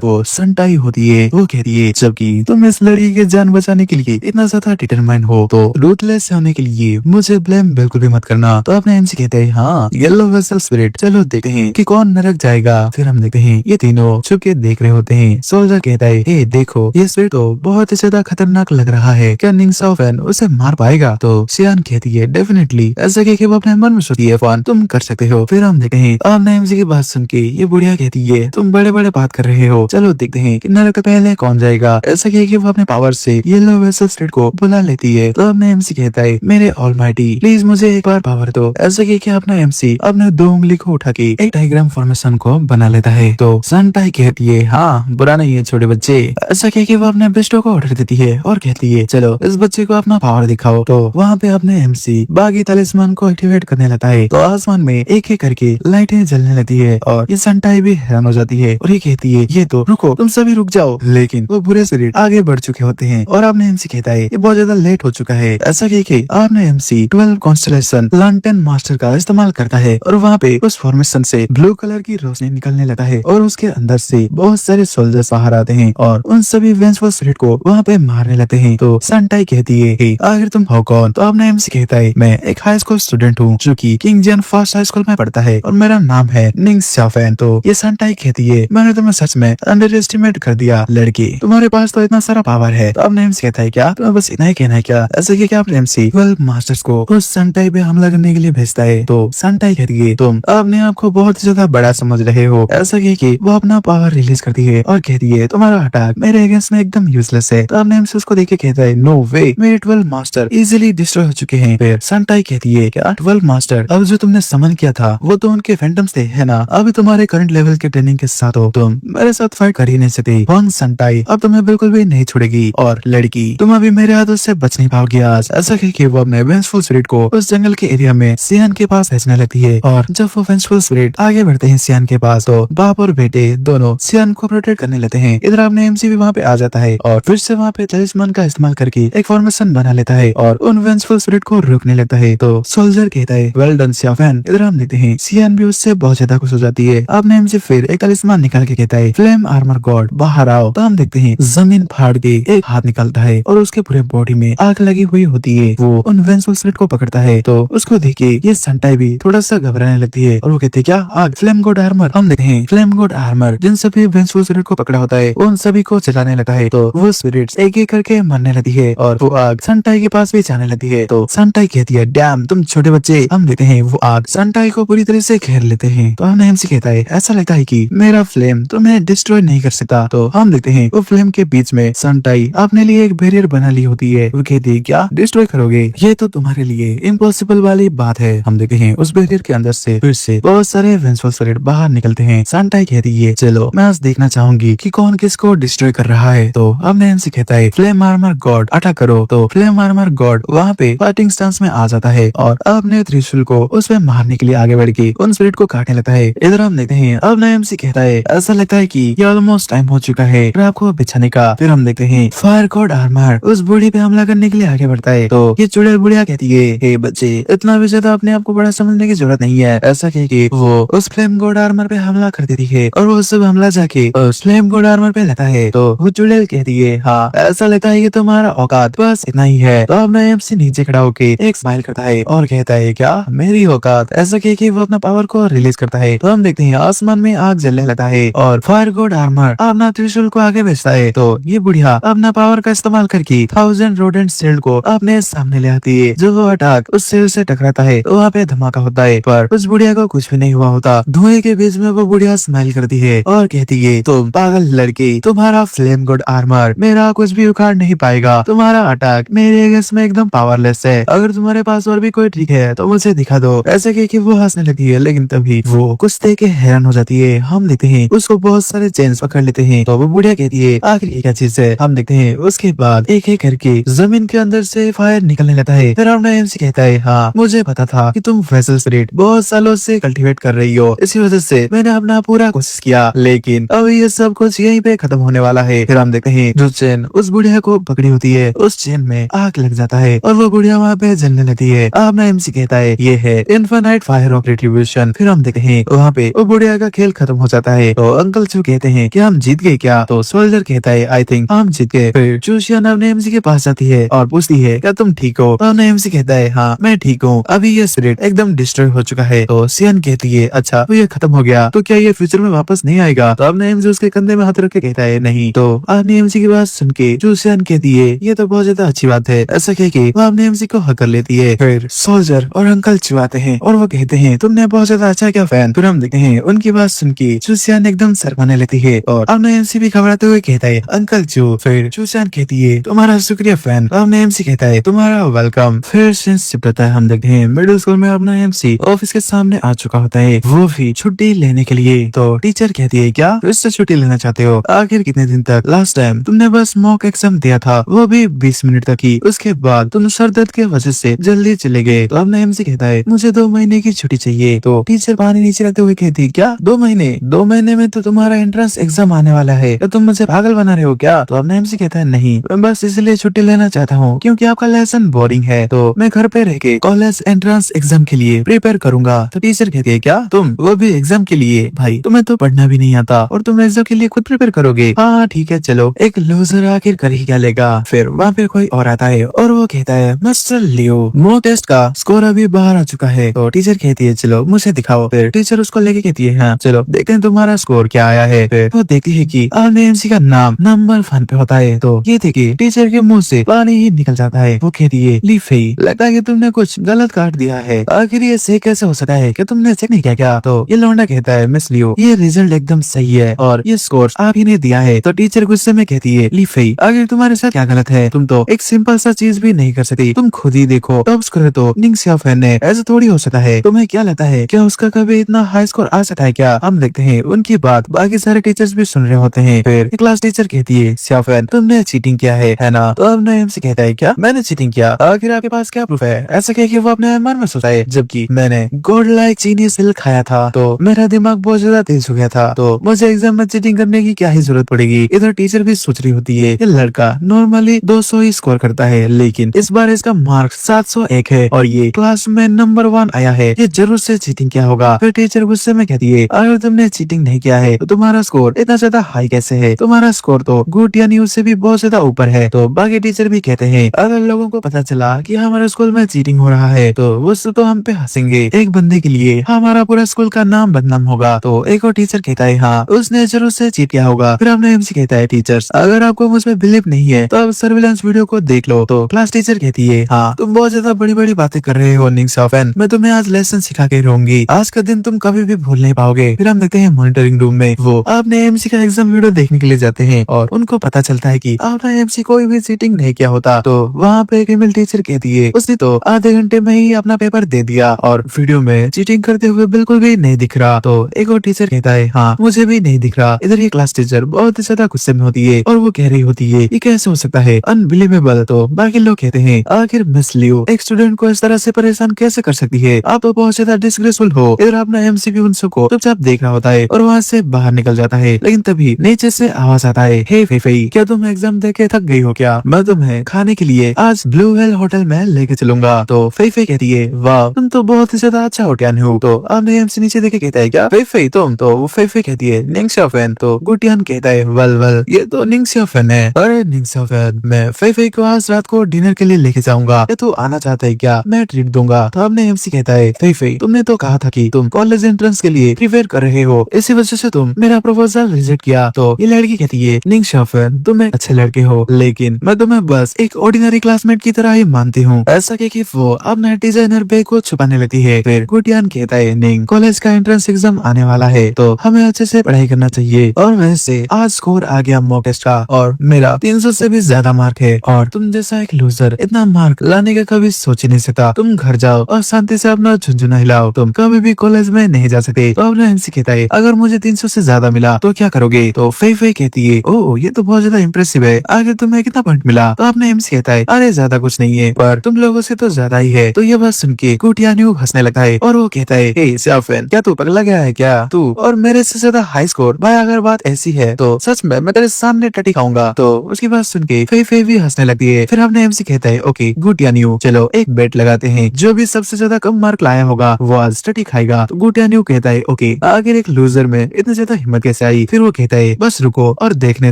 वो संटाई होती है। वो कहती है जबकि तुम इस लड़की की जान बचाने के लिए इतना ज्यादा डिटरमाइन हो तो रूथलेस होने के लिए मुझे ब्लेम बिल्कुल भी मत करना। तो अपने एमसी कहते हैं हाँ येलो वेसल स्पिरिट, चलो देखते हैं कि कौन नरक जाएगा। फिर हम देखते हैं ये तीनों छुप के देख रहे होते हैं। सोल्जर कहता है हे देखो ये स्पिरिट तो बहुत ही ज्यादा खतरनाक लग रहा है, क्या निंग साओ फैन उसे मार पाएगा? तो सियान कहती है डेफिनेटली, ऐसा कह के वो अपने मन में सोचती है फैन तुम कर सकते हो। फिर हम देखते हैं आपने एमसी की बात सुन के ये बुढ़िया कहती है तुम बड़े बड़े बात कर रहे हो, चलो देखते हैं कि नरक पहले कौन जाएगा। ऐसा कह के वो अपने पावर से येलो वेसल स्पिरिट को बुला लेती है। तो अपने एमसी कहता है मेरे ऑलमाइटी प्लीज मुझे एक बार पावर दो। ऐसा कह के अपना एमसी अपने 2 उंगली को उठा के एक डायग्राम फॉर्मेशन को बना लेता है। तो संटाई कहती है हाँ बुरा नहीं है छोटे बच्चे। ऐसा कह के वो अपने बेस्टो को ऑर्डर देती है और कहती है चलो इस बच्चे को अपना पावर दिखाओ। तो वहाँ पे अपने एमसी बागी तलिस्मान को एक्टिवेट करने लगता है। तो आसमान में एक एक करके लाइटें जलने लगती है और ये संटाई भी हैरान हो जाती है और ये कहती है ये तो रुको तुम सभी रुक जाओ। लेकिन वो बुरे स्पिरिट आगे बढ़ चुके होते हैं और आपने एमसी कहता है ये बहुत ज्यादा लेट हो चुका है। ऐसा कह के आपने एमसी 12 कॉन्स्टलेशन लैंटर्न मास्टर का इस्तेमाल करता है और वहाँ पे उस फॉर्मेशन से ब्लू कलर की रोशनी निकलने लगता है और उसके अंदर से बहुत सारे सोल्जर्स बाहर आते हैं और उन सभी वेंसफुल स्पिरिट को वहाँ पे मारने लगते हैं। तो संटाई कहती है "हे, आखिर तुम हो कौन?" तो आपने एमसी कहता है मैं एक हाई स्कूल स्टूडेंट हूँ जो कि किंग जियन फर्स्ट हाई स्कूल में पढ़ता है और मेरा नाम है निंग साओफैन। तो ये संटाई कहती है मैंने तुम्हें सच में अंडर एस्टिमेट कर दिया लड़की, तुम्हारे पास तो इतना सारा पावर है। तो आपने एमसी कहता है क्या तुम्हें बस इतना ही कहना है क्या? ऐसे कि आपने एमसी 12 मास्टर्स को उस संटाई पे हमला करने के लिए भेजता है। तो संटाई कहती है तुम अपने आप को बहुत ही ज्यादा बड़ा समझ रहे हो। ऐसा कि वो अपना पावर रिलीज करती है और कहती है तुम्हारा अटैक मेरे अगेंस्ट में एकदम यूजलेस है। तो आपने एमसी उसको देख के कहता है नो वे, मेरे 12 मास्टर इजीली डिस्ट्रॉय हो चुके हैं। फिर संटाई कहती है क्या 12 मास्टर? अब जो तुमने समन किया था वो तो उनके फैंटम्स थे है ना? अभी तुम्हारे करंट लेवल के ट्रेनिंग के साथ हो तुम मेरे साथ फाइट कर ही नहीं सकते। वांग संटाई अब तुम्हें बिल्कुल भी नहीं छोड़ेगी और लड़की तुम अभी मेरे हाथों से बच नहीं पाओगे आज। ऐसा कह के वो अपने वेंसफुल स्पिरिट को उस जंगल के एरिया में सियान के पास भेजने लगती है और जब वो वेंसफुल स्पिरिट आगे बढ़ते हैं सियान के पास तो बाप और बेटे दोनों सियान को प्रोटेक्ट करने लगते हैं। इधर आपने एमसी भी वहाँ पे आ जाता है और फिर से वहाँ पे तलिस्मान का इस्तेमाल करके एक फॉर्मेशन बना लेता है और उन वेंसफुल स्पिरिट को रोकने लगता है। तो सोल्जर कहता है वेल डन साओफैन। इधर हम देखते हैं सियान भी उससे बहुत ज्यादा खुश हो जाती है। आपने एमसी फिर एक तलिस्मान निकाल के कहता है फ्लेम आर्मर गॉड बाहर आओ। तो हम देखते हैं जमीन फाड़ के एक हाथ निकलता है और उसके पूरे बॉडी में आग लगी हुई होती है। वो उन वेंसफुल स्पिरिट को पकड़ता है तो उसको देख के ये संटाई भी थोड़ा सा घबराने लगती है और वो कहते हैं क्या आग? Flame God armour. हम देखते हैं फ्लेम गॉड आर्मर जिन सभी वेंसफुल स्पिरिट को पकड़ा होता है उन सभी को जलाने लगता है। तो वो स्पिरिट्स एक एक करके मरने लगती है और वो आग संटाई के पास भी जाने लगती है। तो संटाई कहती है डैम तुम छोटे बच्चे। हम देखते हैं वो आग संटाई को पूरी तरह से घेर लेते हैं। तो हमने एमसी कहता है ऐसा लगता है कि मेरा फ्लेम तुम्हें डिस्ट्रॉय नहीं कर सकता। तो हम देखते हैं वो फ्लेम के बीच में संटाई अपने लिए एक बैरियर बना ली होती है। वो कहती है क्या डिस्ट्रॉय करोगे? ये तो तुम्हारे लिए इम्पॉसिबल वाली बात है। हम देखते हैं उस बैरियर के अंदर से फिर से बहुत सारे वेंसफुल स्पिरिट बाहर निकलते हैं। संटाई कहती है चलो मैं आज देखना चाहूंगी कि कौन किसको डिस्ट्रॉय कर रहा है। तो हमने एमसी कहता है फ्लेम आर्मर गॉड अटैक करो। तो फ्लेम आर्मर गॉड वहाँ पे फाइटिंग स्टांस में आ जाता है और अपने त्रिशूल को उस पे मारने के लिए आगे बढ़ के उन स्पिरिट को काटने लगता है। इधर हम देखते हैं अब नया एमसी कहता है ऐसा लगता है कि ये ऑलमोस्ट टाइम हो चुका है ट्रैप को बिछाने का। फिर हम देखते हैं फायर गॉड आर्मर उस बूढ़ी पे हमला करने के लिए आगे बढ़ता है। तो ये चुड़ैल बुढ़िया कहती है हे बच्चे इतना भी ज्यादा अपने आप को बड़ा समझने की जरूरत नहीं है। ऐसा कह के वो उस फ्लेम गॉड आर्मर पे हमला कर देती है और वो सब हमला जाके उस फ्लेम गॉड आर्मर पे लेता है। तो वो चुड़ैल कहती है हाँ ऐसा लगता है कि तुम्हारा औकात बस इतना ही है। तो अब नया एमसी नीचे खड़ा होके एक स्माइल करता है और कहता है क्या मेरी औकात? ऐसा कह के वो अपना पावर को रिलीज करता है। तो हम देखते हैं आसमान में आग जलने लगता है और फायर गॉड आर्मर अपना त्रिशूल को आगे भेजता है। तो ये बुढ़िया अपना पावर का इस्तेमाल करके 1000 रोडेंट सेल को अपने सामने ले आती है। जो वो अटैक उस सेल से टकराता है तो वहाँ पे धमाका होता है पर उस बुढ़िया को कुछ भी नहीं हुआ होता। धुएं के बीच में वो बुढ़िया स्माइल करती है और कहती है तुम पागल लड़की, तुम्हारा फ्लेम गॉड आर्मर मेरा कुछ भी उखाड़ नहीं पाएगा। तुम्हारा अटैक मेरे अगेंस्ट में एकदम पावरलेस है। अगर तुम्हारे पास और भी कोई ट्रिक है तो मुझे दिखा दो। ऐसे कह के वो हंसने लगती है लेकिन तभी वो कुछ देख के हैरान हो जाती है। हम देखते हैं उसको बहुत सारे चेन्स पकड़ लेते हैं। तो वो बुढ़िया कहती है आखिर ये क्या चीज है? हम देखते हैं उसके बाद एक एक करके जमीन के अंदर से फायर निकलने लगता है। फिर हमने एमसी कहता है हाँ मुझे पता था कि तुम वेसल स्पिरिट बहुत सालों से कल्टीवेट कर रही हो, इसी वजह से मैंने अपना पूरा कोशिश किया लेकिन अब ये सब कुछ यहीं पे खत्म होने वाला है। फिर हम देखते हैं जो चेन उस बुढ़िया को पकड़ी होती है उस चेन में आग लग जाता है है और वो गुड़िया वहाँ पे जलने लगती है। अब ना एमसी कहता है ये है इन्फिनाइट फायर ऑफ रिट्रीब्यूशन। फिर हम देखते हैं वहाँ पे वो गुड़िया का खेल खत्म हो जाता है। तो अंकल चू कहते हैं कि हम जीत गए क्या? तो सोल्जर कहता है आई थिंक हम जीत गए। फिर चूशियन अपने एमसी के पास जाती है और पूछती है क्या तुम ठीक हो? तो अपने एमसी कहता है हाँ मैं ठीक हूँ, अभी ये स्पिरिट एकदम डिस्ट्रॉय हो चुका है। तो सियन कहती है अच्छा तो ये खत्म हो गया तो क्या ये फ्यूचर में वापस नहीं आएगा? तो अपने एमसी उसके कंधे में हाथ रख के कहता है नहीं। तो अपने एमसी की बात सुन के चूशियन कहती है ये तो बहुत ज्यादा अच्छी बात है। ऐसा कह के वो अपने एमसी को हक कर लेती है। फिर सोल्जर और अंकल चू आते हैं और वो कहते हैं तुमने बहुत ज्यादा अच्छा क्या फैन? फिर हम देखते हैं उनकी बात सुन के चूसियान एकदम शर्माने लेती है और अपने एमसी भी घबराते हुए कहता है अंकल चू। फिर चूसियान कहती है तुम्हारा शुक्रिया फैन। अपने एमसी कहता है तुम्हारा वेलकम। फिर सीन्स शिफ्ट होता है। हम देखते हैं मिडिल स्कूल में अपना एमसी ऑफिस के सामने आ चुका होता है, वो भी छुट्टी लेने के लिए। तो टीचर कहती है क्या फिर से छुट्टी लेना चाहते हो? आखिर कितने दिन तक? लास्ट टाइम तुमने बस मॉक एग्जाम दिया था, वो भी 20 मिनट तक ही, उसके बाद तुम सर दर्द की वजह से जल्दी चले गए। तो अपना एमसी कहता है मुझे 2 महीने की छुट्टी चाहिए। तो टीचर पानी नीचे रखते हुए कहती क्या 2 महीने? 2 महीने में तो तुम्हारा एंट्रेंस एग्जाम आने वाला है, क्या तुम मुझे पागल बना रहे हो क्या? तो अपना एमसी कहता है नहीं, मैं बस इसलिए छुट्टी लेना चाहता हूँ क्योंकि आपका लेसन बोरिंग है, तो मैं घर पे रह के कॉलेज एंट्रेंस एग्जाम के लिए प्रिपेयर करूंगा। तो टीचर कहती है क्या तुम वो भी एग्जाम के लिए? भाई तुम्हें तो पढ़ना भी नहीं आता और तुम एग्जाम के लिए खुद प्रिपेयर करोगे? हाँ ठीक है चलो, एक लूजर आखिर कर ही क्या लेगा। फिर वहाँ पे कोई और आता है और वो कहता है मिस्टर लियो मॉक टेस्ट का स्कोर अभी बाहर आ चुका है। तो टीचर कहती है चलो मुझे दिखाओ। फिर टीचर उसको लेके कहती है हाँ चलो देखते हैं तुम्हारा स्कोर क्या आया है। फिर वो देखती है कि अपने एमसी का नाम नंबर 1 पे होता है। तो ये देखिए टीचर के मुंह से पानी ही निकल जाता है। वो कहती है लीफी लगता है कि तुमने कुछ गलत काट दिया है, आखिर ये सही कैसे हो सकता है? कि तुमने चेक नहीं किया क्या? तो ये लौंडा कहता है मिस लियो ये रिजल्ट एकदम सही है और ये स्कोर आप ही ने दिया है। तो टीचर गुस्से में कहती है लीफी आखिर तुम्हारे साथ क्या गलत है? तुम तो एक सिंपल सा चीज भी नहीं कर सकती, तुम खुद ही देखो टॉप स्कोर तो निंग सियाफेन है, ऐसा थोड़ी हो सकता है। तुम्हें क्या लगता है क्या उसका कभी इतना हाई स्कोर आ सकता है क्या? हम देखते हैं उनकी बात बाकी सारे टीचर्स भी सुन रहे होते हैं। फिर क्लास टीचर कहती है सियाफेन तुमने चीटिंग किया है ना? तो अब नईम से कहता है क्या मैंने चीटिंग किया? आखिर आपके पास क्या प्रूफ है? ऐसा कह के वो अपने मन में सोचता है जबकि मैंने गोल्ड लाइक चीनी सिल्क खाया था तो मेरा दिमाग बहुत ज्यादा तेज हो गया था, तो मुझे एग्जाम में चीटिंग करने की क्या ही जरूरत पड़ेगी। इधर टीचर भी सोच रही होती है ये लड़का नॉर्मली 200 ही स्कोर करता है लेकिन इस बार इसका मार्क्स 701 है और ये क्लास में नंबर 1 आया है, ये जरूर से चीटिंग किया होगा। फिर टीचर गुस्से में कहती है अगर तुमने चीटिंग नहीं किया है तो तुम्हारा स्कोर इतना ज्यादा हाई कैसे है? तुम्हारा स्कोर तो गुड यानी उससे भी बहुत ज्यादा ऊपर है। तो बाकी टीचर भी कहते हैं अगर लोगों को पता चला कि हमारे स्कूल में चीटिंग हो रहा है तो वो तो हम पे हंसेंगे, एक बंदे के लिए हमारा पूरा स्कूल का नाम बदनाम होगा। तो एक और टीचर कहता है हाँ उसने जरूर से चीट किया होगा। फिर हमने एमसी कहता है टीचर्स अगर आपको मुझ पे बिलीव नहीं है तो अब सर्विलेंस वीडियो को देख लो। तो क्लास टीचर कहती है हाँ तुम बहुत ज्यादा बड़ी बड़ी बातें कर रहे हो निंग सियाफेन, मैं तुम्हें आज लेसन सिखा के रहूंगी, आज का दिन तुम कभी भी भूल नहीं पाओगे। फिर हम देखते हैं मॉनिटरिंग रूम में वो अपने एमसी का एग्जाम वीडियो देखने के लिए जाते हैं और उनको पता चलता है कि अपना एमसी कोई भी चीटिंग नहीं किया होता। तो वहाँ पे एक ईमेल टीचर कहती है उसने तो आधे घंटे में ही अपना पेपर दे दिया और वीडियो में चीटिंग करते हुए बिल्कुल भी नहीं दिख रहा। तो एक और टीचर कहता है हाँ मुझे भी नहीं दिख रहा। इधर ये क्लास टीचर बहुत ही ज्यादा गुस्से में होती है और वो कह रही होती है ये कैसे हो सकता है, अनबिलीवेबल। तो बाकी लोग कहते हैं आखिर मिस लियो एक स्टूडेंट को इस तरह से परेशान कैसे कर सकती है, आप तो बहुत ज्यादा डिसग्रेसफुल हो। इधर अपना एमसी भी उन सबको चुपचाप देख रहा होता है और वहाँ से बाहर निकल जाता है। लेकिन तभी नीचे से आवाज आता है हे फेफई क्या तुम एग्जाम देके थक गई हो क्या? मैं तुम्हें खाने के लिए आज ब्लू वेल होटल में लेके चलूंगा। तो फेफई कहती है वाह तुम तो बहुत ही ज्यादा अच्छा होटियान हो। तो अपने एमसी नीचे देखे कहता है क्या फेफई तुम? तो वो फेफई कहती है निंग सियाफेन। तो गुटियान कहता है वेल वेल ये तो निंग सियाफेन है। अरे निंग सियाफेन मैं फेफई को आज रात को डिनर के लिए लेके जाऊंगा, क्या तू आना चाहता है क्या? मैं ट्रीट दूंगा। तो अपने एमसी कहता है फेफई तुमने तो कहा था कि तुम कॉलेज एंट्रेंस के लिए प्रिपेयर कर रहे हो, इसी वजह से तुम मेरा प्रपोजल रिजेक्ट किया। तो ये लड़की कहती है निंग सियाफेन तुम एक अच्छे लड़के हो लेकिन मैं तुम्हें बस एक ऑर्डिनरी क्लासमेट की तरह ही मानती हूँ। ऐसा कह के वो अपना डिजाइनर बैग को छुपाने लगती है। फिर गुटियान कहता है निंग कॉलेज का एंट्रेंस एग्जाम आने वाला है तो हमें अच्छे से पढ़ाई करना चाहिए और वैसे आज स्कोर आ गया मॉक टेस्ट का और मेरा 300 से भी ज्यादा मार्क है और तुम जैसा एक लूजर इतना मार्क लाने का कभी सोच ही नहीं सकता। तुम घर जाओ और शांति से अपना झुंझुना हिलाओ, तुम कभी भी कॉलेज में नहीं जा सकते। तो अपना एमसी कहता है अगर मुझे 300 से ज्यादा मिला तो क्या करोगे? तो फेफे कहती है ओह ये तो बहुत ज्यादा इम्प्रेसिव है, आगे तुम्हें कितना पॉइंट मिला? तो अपने एमसी कहता है अरे ज्यादा कुछ नहीं है पर तुम लोगों से तो ज्यादा ही है। तो ये बात सुन के कुटियान्यू हंसने लगता है और वो कहता है हे सियाफेन क्या तू पगला गया है क्या? तू और मेरे से ज्यादा हाई स्कोर? भाई अगर बात ऐसी है तो सच में मैं तेरे सामने टटी खाऊंगा। तो उसकी बात सुन के फेफे भी हंसने लगती है। फिर अपने एमसी कहता कहता है ओके गुड यान्यू, चलो एक बेट लगाते हैं, जो भी सबसे ज्यादा कम मार्क लाया होगा वो आज स्टडी खाएगा। तो गुड यान्यू कहता है ओके, आखिर एक लूजर में इतनी ज्यादा हिम्मत कैसे आई। फिर वो कहता है बस रुको और देखने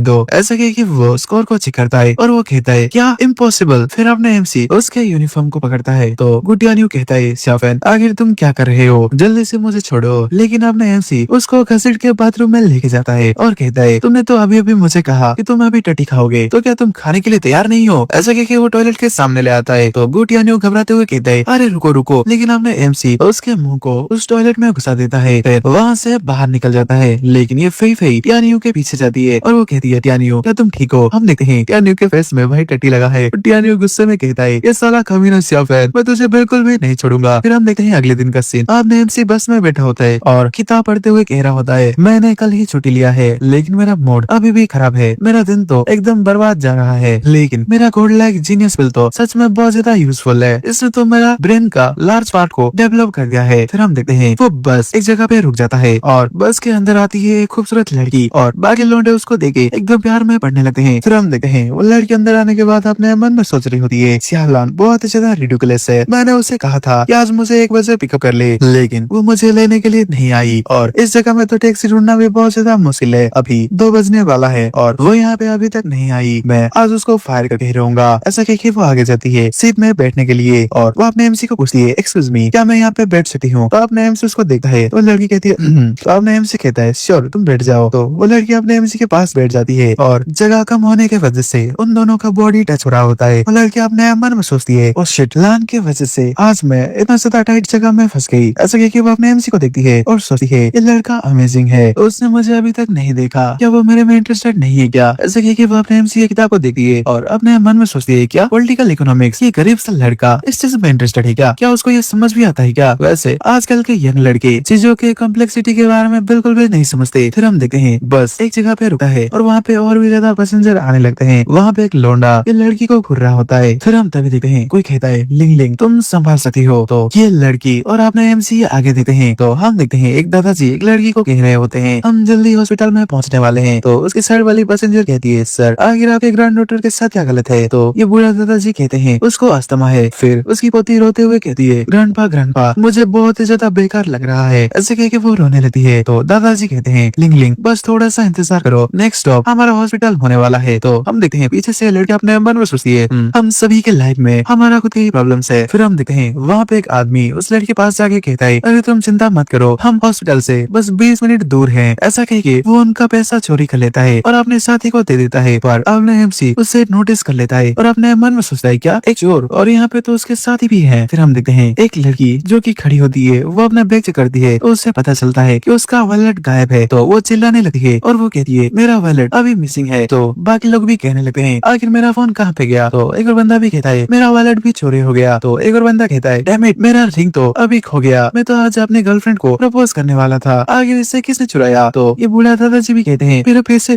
दो। ऐसा कह के वो स्कोर को चेक करता है और वो कहता है क्या इम्पॉसिबल। फिर अपने एमसी उसके यूनिफॉर्म को पकड़ता है। तो गुड यान्यू कहता है शाफेन आखिर तुम क्या कर रहे हो, जल्दी से मुझे छोड़ो। लेकिन अपने एमसी उसको घसीट के बाथरूम में लेके जाता है और कहता है तुमने तो अभी अभी मुझे कहा कि तुम अभी टटी खाओगे, तो क्या तुम खाने के लिए तैयार नहीं हो। ऐसा कह के वो टॉयलेट के सामने ले आता है। तो गुड यान्यू घबराते हुए कहता है अरे रुको रुको, लेकिन अपने एमसी उसके मुंह को उस टॉयलेट में घुसा देता है। फिर वहाँ से बाहर निकल जाता है। लेकिन ये फई फई टियानियो के पीछे जाती है और वो कहती है टियानियो क्या तुम ठीक हो। हम देखते हैं टियानियो के फेस में भाई टट्टी लगा है। टियानियो गुस्से में कहता है ये साला कमीना शाफेन, मैं तुझे बिल्कुल भी नहीं छोड़ूंगा। फिर हम देखते हैं अगले दिन का सीन। आपने एमसी बस में बैठा होता है और किताब पढ़ते हुए कह रहा होता है मैंने कल ही छुट्टी लिया है, लेकिन मेरा मूड अभी भी खराब है, मेरा दिन तो एकदम बर्बाद जा रहा है। लेकिन मेरा कोड लाइक जीनियस पिल तो सच में बहुत ज्यादा यूजफुल है, इसने तो मेरा ब्रेन का लार्ज पार्ट को डेवलप कर दिया है। फिर हम देखते हैं वो बस एक जगह पे रुक जाता है और बस के अंदर आती है एक खूबसूरत लड़की और बाकी लौंडे उसको देखे एकदम प्यार में पड़ने लगते हैं। फिर हम देखते हैं वो लड़की अंदर आने के बाद अपने मन में सोच रही होती है सियालान बहुत ज्यादा रिडिकुलस है, मैंने उसे कहा था कि आज मुझे 1 बजे पिकअप कर ले, लेकिन वो मुझे लेने के लिए नहीं आई और इस जगह में तो टैक्सी ढूंढना भी बहुत ज्यादा मुश्किल है, अभी 2 बजने वाला है और वो यहाँ पे अभी तक नहीं आई, मैं आज उसको फायर करके रहूंगा। ऐसा कह के वो आगे जाती है सीट में बैठने के लिए और वो अपने एमसी को पूछती है एक्सक्यूज मी क्या मैं यहाँ पे बैठ सकती हूँ। तो अपने एमसी उसको देखता है तो लड़की कहती है तो अपने एमसी कहता है श्योर तुम बैठ जाओ। तो वो लड़की अपने एमसी के पास बैठ जाती है और जगह कम होने के वजह से उन दोनों का बॉडी टच हो रहा होता है। वो लड़की अपने मन में सोचती है ओ शिट लान की वजह से आज मैं इतना ज्यादा टाइट जगह में फंस गई। ऐसा कह के वो अपने एमसी को देखती है और सोचती है ये लड़का अमेजिंग है, उसने मुझे अभी तक नहीं देखा, क्या वो मेरे में इंटरेस्टेड नहीं है क्या। ऐसा कह के वो अपने एमसी की किताब को देखती है और अपने मन में सोचती है क्या पॉलिटिकल इकोनॉमिक्स, ये गरीब सा लड़का इस चीज में इंटरेस्टेड है क्या उसको ये समझ भी आता है क्या। वैसे आजकल के यंग लड़के चीजों के कॉम्प्लेक्सिटी के बारे में बिल्कुल भी नहीं समझते। फिर हम देखते हैं बस एक जगह पे रुका है और वहाँ पे और भी ज्यादा पैसेंजर आने लगते हैं। वहाँ पे एक लौंडा ये लड़की को घूर रहा होता है। फिर हम तभी देखते हैं कोई कहता है लिंग लिंग तुम संभाल सकती हो। तो ये लड़की और अपने एमसी आगे देखते हैं तो हम देखते हैं एक दादाजी एक लड़की को कह रहे होते हैं हम जल्दी हॉस्पिटल में पहुंचने वाले हैं। तो उसकी साइड वाली पैसेंजर कहती है सर आखिर आपके ग्रैंड डॉटर के साथ क्या गलत है। तो ये बूढ़ा दादाजी कहते हैं उसको अस्थमा है। फिर उसकी पोती रोते हुए कहती है ग्रैंडपा मुझे बहुत ही ज्यादा बेकार लग रहा है। ऐसे कह के वो रोने लगती है। तो दादाजी कहते हैं लिंग लिंग बस थोड़ा सा इंतजार करो, नेक्स्ट स्टॉप हमारा हॉस्पिटल होने वाला है। तो हम देखते हैं पीछे से लड़की अपने मन में सोचती है हम सभी के लाइफ में हमारा खुद की प्रॉब्लम्स है। फिर हम देखते हैं वहाँ पे एक आदमी उस लड़की के पास जाके कहता है अरे तुम चिंता मत करो, हम हॉस्पिटल से बस 20 मिनट दूर हैं। ऐसा कह के वो उनका पैसा चोरी कर लेता है और अपने साथी को दे देता है। पर अपने एमसी उससे नोटिस कर लेता है और अपने मन में सोचता है क्या एक चोर, और यहाँ पे तो उसके साथी भी है। फिर हम देखते हैं एक लड़की जो की खड़ी होती है वो अपना बैग चेक करती है तो उससे पता चलता है कि उसका वॉलेट गायब है। तो वो चिल्लाने लगती है और वो कहती है मेरा वॉलेट अभी मिसिंग है। तो बाकी लोग भी कहने लगते हैं आखिर मेरा फोन कहाँ पे गया। तो एक और बंदा भी कहता है मेरा वॉलेट भी चोरी हो गया। तो एक और बंदा कहता है डैम इट मेरा रिंग तो अभी खो गया, मैं तो आज अपने गर्लफ्रेंड को प्रपोज करने वाला था, आखिर इससे किसने चुराया। तो ये बूढ़ा दादाजी भी कहते हैं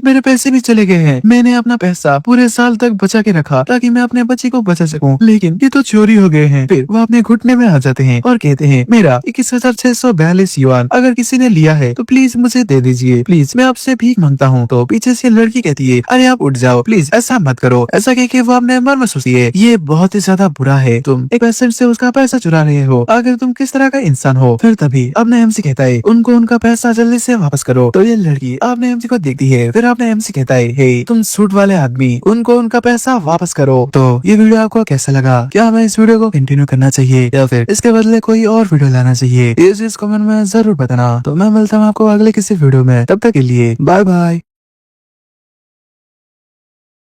मेरे पैसे भी चले गए हैं, मैंने अपना पैसा पूरे साल तक बचा के रखा ताकि मैं अपने बच्चे को बचा सकूं, लेकिन ये तो चोरी हो गए हैं। फिर वो अपने घुटने में आ जाते हैं और कहते हैं मेरा 21,642 युआन अगर किसी ने लिया है तो प्लीज मुझे दे दीजिए, प्लीज मैं आपसे भीख मांगता हूँ। तो पीछे से लड़की कहती है अरे आप उठ जाओ प्लीज ऐसा मत करो। ऐसा कह के वो अपने मन में सोचती है ये बहुत ही ज्यादा बुरा है, तुम एक पेशेंट से उसका पैसा चुरा रहे हो, आखिर तुम किस तरह का इंसान हो। फिर तभी अपने एमसी कहता है उनको उनका पैसा जल्दी से वापस करो। तो ये लड़की अपने एमसी को देखती है। फिर अपने एमसी कहता है हे तुम सूट वाले आदमी उनको उनका पैसा वापस करो। तो ये वीडियो आपको कैसा लगा, क्या हमें इस वीडियो को कंटिन्यू करना चाहिए या फिर इसके बदले कोई और वीडियो लाना चाहिए, ये चीज कमेंट में जरूर बताना। तो मैं मिलता हूँ आपको अगले किसी वीडियो में, तब तक के लिए बाय बाय।